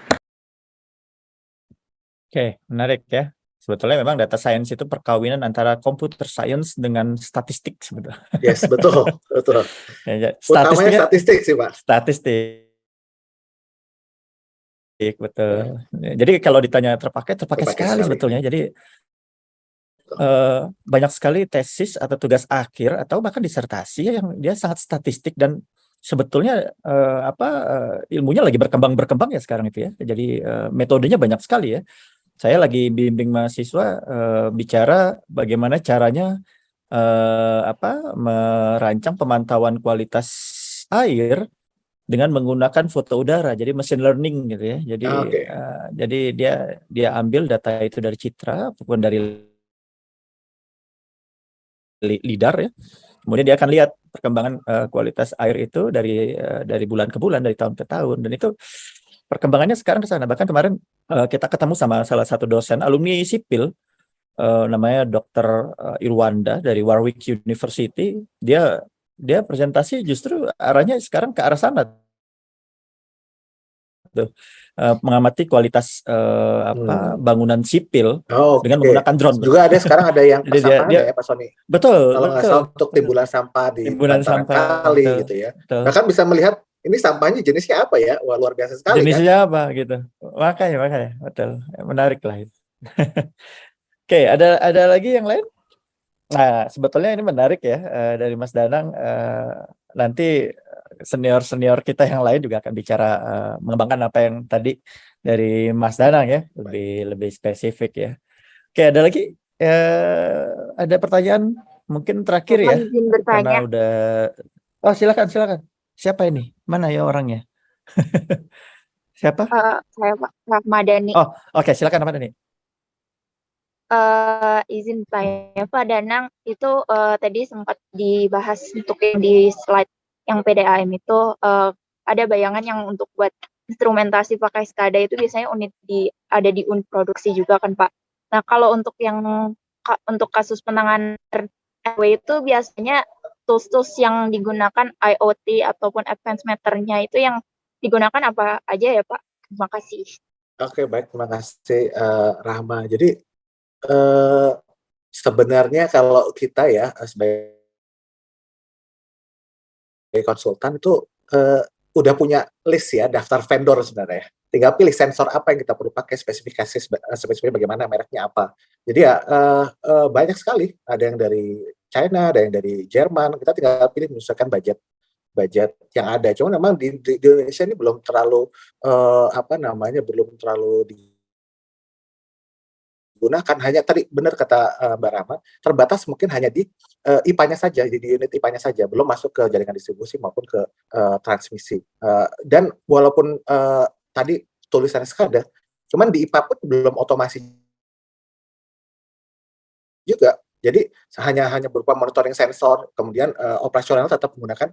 Oke, menarik ya. Sebetulnya memang data science itu perkawinan antara computer science dengan statistik sebetulnya. Yes, betul. Ya, utamanya statistik sih, Pak. Statistik, betul. Jadi kalau ditanya terpakai sekali sebetulnya. Jadi banyak sekali tesis atau tugas akhir atau bahkan disertasi yang dia sangat statistik dan sebetulnya ilmunya lagi berkembang ya sekarang itu ya. Jadi metodenya banyak sekali ya. Saya lagi bimbing mahasiswa bicara bagaimana caranya merancang pemantauan kualitas air dengan menggunakan foto udara, jadi machine learning gitu ya. Jadi dia ambil data itu dari citra ataupun dari lidar ya. Kemudian dia akan lihat perkembangan kualitas air itu dari bulan ke bulan, dari tahun ke tahun, dan itu perkembangannya sekarang ke sana. Bahkan kemarin kita ketemu sama salah satu dosen alumni sipil, namanya Dr. Irwanda dari Warwick University. Dia presentasi justru arahnya sekarang ke arah sana tuh, mengamati kualitas bangunan sipil dengan menggunakan drone. Juga ada sekarang ada yang persampahan ya Pak Sony. Betul. Kalau nggak salah untuk timbunan sampah di bantaran kali gitu ya. Bahkan bisa melihat ini sampahnya jenisnya apa ya? Wah, luar biasa sekali. Jenisnya apa gitu. Makanya betul. Menarik lah itu. Oke, ada lagi yang lain? Nah, sebetulnya ini menarik ya dari Mas Danang. Nanti senior kita yang lain juga akan bicara mengembangkan apa yang tadi dari Mas Danang ya, lebih spesifik ya. Oke, ada lagi? Ada pertanyaan mungkin terakhir ya? Karena udah. Oh, silakan. Siapa ini? Mana ya orangnya? Siapa? Saya Pak Rahmadani. Oh, oke, silakan Rahmadani. Izin tanya Pak Danang, itu tadi sempat dibahas untuk yang di slide yang PDAM itu ada bayangan yang untuk buat instrumentasi pakai SCADA itu biasanya ada di unit produksi juga kan Pak. Nah kalau untuk untuk kasus penanganan RW itu biasanya tools yang digunakan IoT ataupun advanced meternya itu yang digunakan apa aja ya Pak? Terima kasih. Oke, baik, terima kasih Rahma. Jadi sebenarnya kalau kita ya sebagai konsultan itu udah punya list ya, daftar vendor sebenarnya. Tinggal pilih sensor apa yang kita perlu pakai, spesifikasi bagaimana, mereknya apa. Jadi ya banyak sekali. Ada yang dari China, ada yang dari Jerman. Kita tinggal pilih menyesuaikan budget yang ada. Cuma memang di Indonesia ini belum terlalu belum terlalu digunakan. Hanya tadi benar kata Mbak Rama, terbatas mungkin hanya di IPA-nya saja, di unit IPA-nya saja, belum masuk ke jaringan distribusi maupun ke transmisi. Dan walaupun tadi tulisannya SCADA, cuman di IPA pun belum otomasi juga. Jadi hanya berupa monitoring sensor, kemudian operasional tetap menggunakan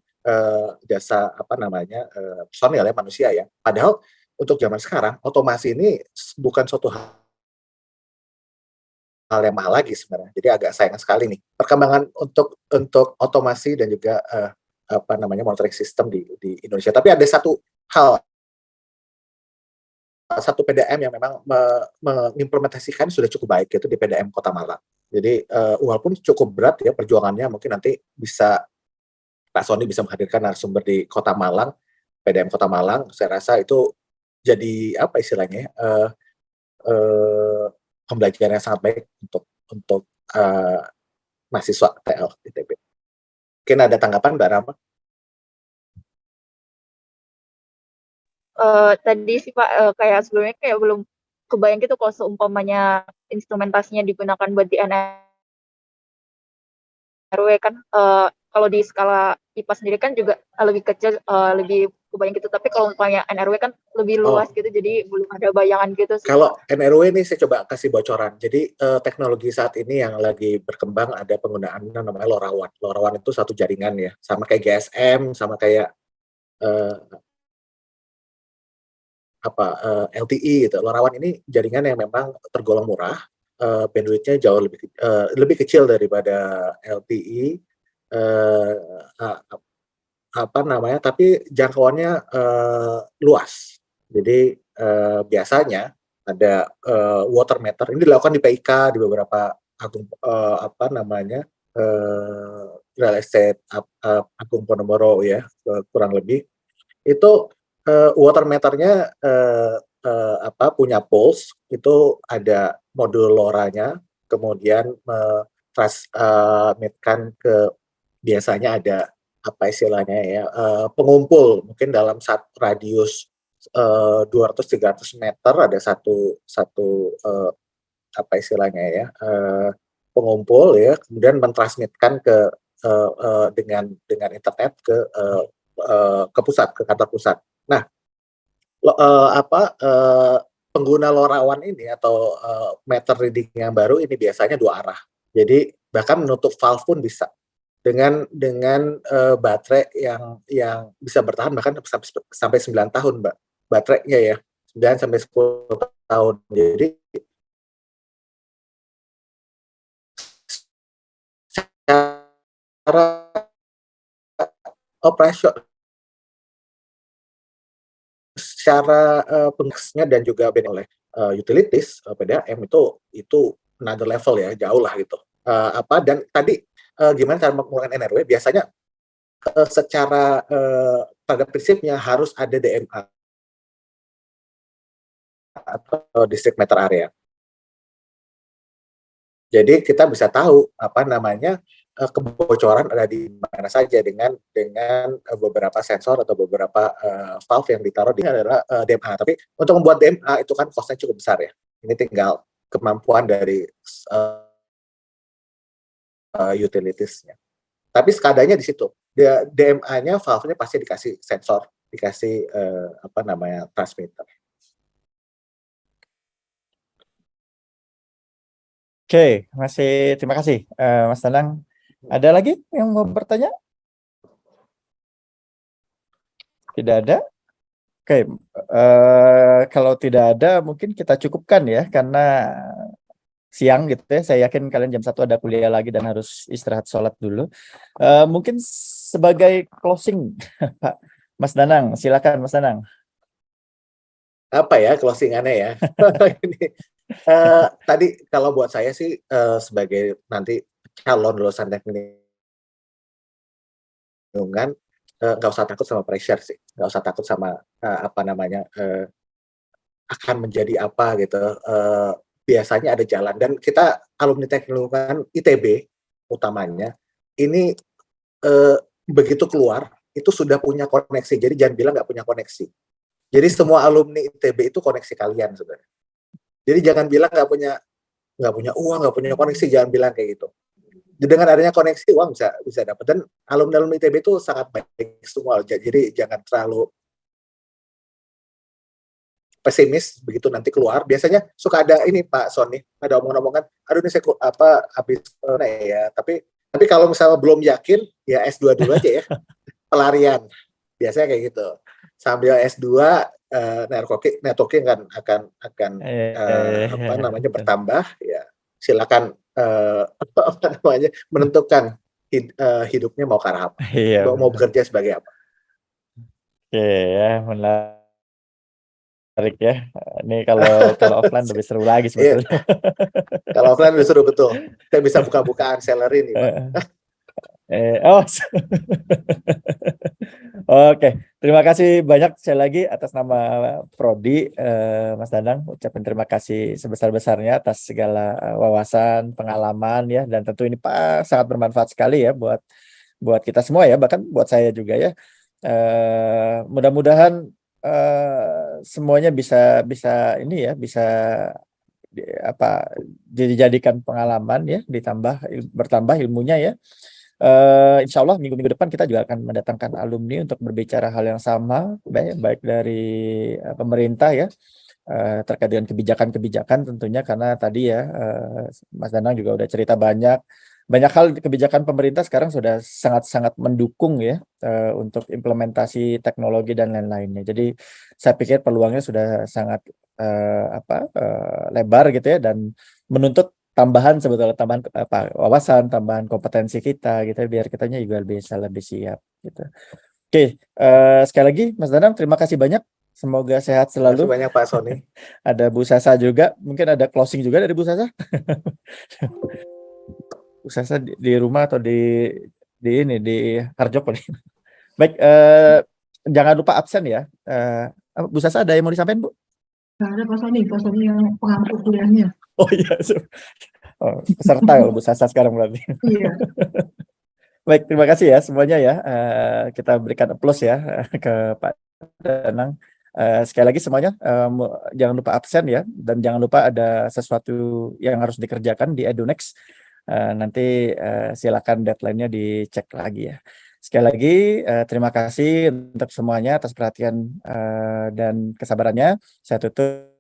jasa personil ya, manusia ya. Padahal untuk zaman sekarang otomasi ini bukan suatu hal yang mahal lagi sebenarnya. Jadi agak sayang sekali nih perkembangan untuk otomasi dan juga monitoring system di Indonesia. Tapi ada satu PDAM yang memang mengimplementasikan sudah cukup baik, yaitu di PDAM Kota Malang. Jadi walaupun cukup berat ya perjuangannya, mungkin nanti bisa Pak Sony bisa menghadirkan narasumber di Kota Malang, PDAM Kota Malang. Saya rasa itu jadi apa istilahnya? Pembelajaran yang sangat baik untuk mahasiswa TL ITB. Mungkin ada tanggapan Mbak Rama? Tadi sih Pak, kayak sebelumnya kayak belum kebayang gitu kalau seumpamanya instrumentasinya digunakan buat di NRW kan, kalau di skala IPA sendiri kan juga lebih kecil, lebih kebayang gitu. Tapi kalau umpamanya NRW kan lebih luas gitu, jadi belum ada bayangan gitu sih. Kalau NRW ini saya coba kasih bocoran. Jadi teknologi saat ini yang lagi berkembang ada penggunaan namanya LoRaWAN. LoRaWAN itu satu jaringan ya, sama kayak GSM, sama kayak LTE gitu. LoRaWAN ini jaringan yang memang tergolong murah, bandwidth-nya jauh lebih kecil daripada LTE, tapi jangkauannya luas. Jadi biasanya ada water meter ini dilakukan di PIK, di beberapa real estate Agung Podomoro ya, kurang lebih itu water meternya punya pulse, itu ada modul LoRa-nya, kemudian transmitkan ke, biasanya ada apa istilahnya ya, pengumpul mungkin dalam satu radius 200-300 meter ada satu apa istilahnya ya, pengumpul ya, kemudian mentransmitkan ke dengan internet ke pusat, ke kantor pusat. Nah, pengguna LoRaWAN ini atau meter reading yang baru ini biasanya 2 arah. Jadi bahkan menutup valve pun bisa dengan baterai yang bisa bertahan bahkan sampai 9 tahun, Mbak. Baterainya ya, 9 sampai 10 tahun. Jadi secara operasional, secara pengasnya dan juga oleh utilities PDAM itu another level ya, jauh lah gitu. Dan tadi gimana cara menggunakan NRW? Biasanya secara pada prinsipnya harus ada DMA atau district meter area. Jadi kita bisa tahu apa namanya kebocoran ada di mana saja dengan beberapa sensor atau beberapa valve yang ditaruh di adalah DMA. Tapi untuk membuat DMA itu kan cost-nya cukup besar ya. Ini tinggal kemampuan dari utilities-nya. Tapi sekadanya di situ. DMA-nya valve-nya pasti dikasih sensor, dikasih transmitter. Oke, terima kasih Mas Danang. Ada lagi yang mau bertanya? Tidak ada? Oke, kalau tidak ada mungkin kita cukupkan ya, karena siang gitu ya. Saya yakin kalian jam 1 ada kuliah lagi dan harus istirahat sholat dulu. Mungkin sebagai closing, Pak Mas Danang, silakan Mas Danang. Apa ya closingannya ya? Ini tadi kalau buat saya sih sebagai nanti calon lulusan teknik lingkungan, nggak usah takut sama pressure sih, nggak usah takut sama akan menjadi apa gitu. Biasanya ada jalan, dan kita alumni teknik lingkungan ITB utamanya ini begitu keluar itu sudah punya koneksi, jadi jangan bilang nggak punya koneksi. Jadi semua alumni ITB itu koneksi kalian sebenarnya. Jadi jangan bilang nggak punya uang, nggak punya koneksi, jangan bilang kayak gitu. Dengan adanya koneksi uang bisa dapat, dan alumni ITB itu sangat baik semua. Jadi jangan terlalu pesimis begitu nanti keluar. Biasanya suka ada ini Pak Sony, ada omongan-omongan, aduh ini saya habis ya. Tapi kalau misalnya belum yakin ya S2 dulu aja ya. Pelarian. Biasanya kayak gitu. Sambil S2 networking kan akan bertambah ya. Silakan menentukan hidupnya mau ke arah apa. Mau bekerja sebagai apa. Ya, menarik ya. Ini kalau offline lebih seru lagi sebetulnya. Kalau offline lebih seru, betul. Saya bisa buka-bukaan salary nih, Pak. Oke, terima kasih banyak sekali lagi atas nama Prodi, Mas Danang. Ucapin terima kasih sebesar-besarnya atas segala wawasan, pengalaman ya, dan tentu ini Pak sangat bermanfaat sekali ya buat kita semua ya, bahkan buat saya juga ya. Mudah-mudahan semuanya bisa dijadikan pengalaman ya, bertambah ilmunya ya. Insya Allah minggu-minggu depan kita juga akan mendatangkan alumni untuk berbicara hal yang sama, baik dari pemerintah ya, terkait dengan kebijakan-kebijakan tentunya, karena tadi ya Mas Danang juga udah cerita banyak hal kebijakan pemerintah sekarang sudah sangat-sangat mendukung ya untuk implementasi teknologi dan lain-lainnya. Jadi saya pikir peluangnya sudah sangat lebar gitu ya, dan menuntut tambahan wawasan, tambahan kompetensi kita gitu, biar kitanya juga bisa lebih siap gitu. Oke, sekali lagi Mas Danang terima kasih banyak. Semoga sehat selalu. Terima kasih banyak Pak Sony. Ada Bu Sasa juga, mungkin ada closing juga dari Bu Sasa. Bu Sasa di rumah atau di Harjoko nih. Baik, jangan lupa absen ya. Bu Sasa ada yang mau disampaikan, Bu? Nggak ada Pak Sony yang pengampu kuliahnya. Oh iya. Oh, peserta kalau Bu Sasa sekarang berarti. Iya. Baik, terima kasih ya semuanya ya. Kita berikan applause ya ke Pak Danang. Sekali lagi semuanya jangan lupa absen ya, dan jangan lupa ada sesuatu yang harus dikerjakan di EduNext. Nanti silakan deadline-nya dicek lagi ya. Sekali lagi terima kasih untuk semuanya atas perhatian dan kesabarannya. Saya tutup.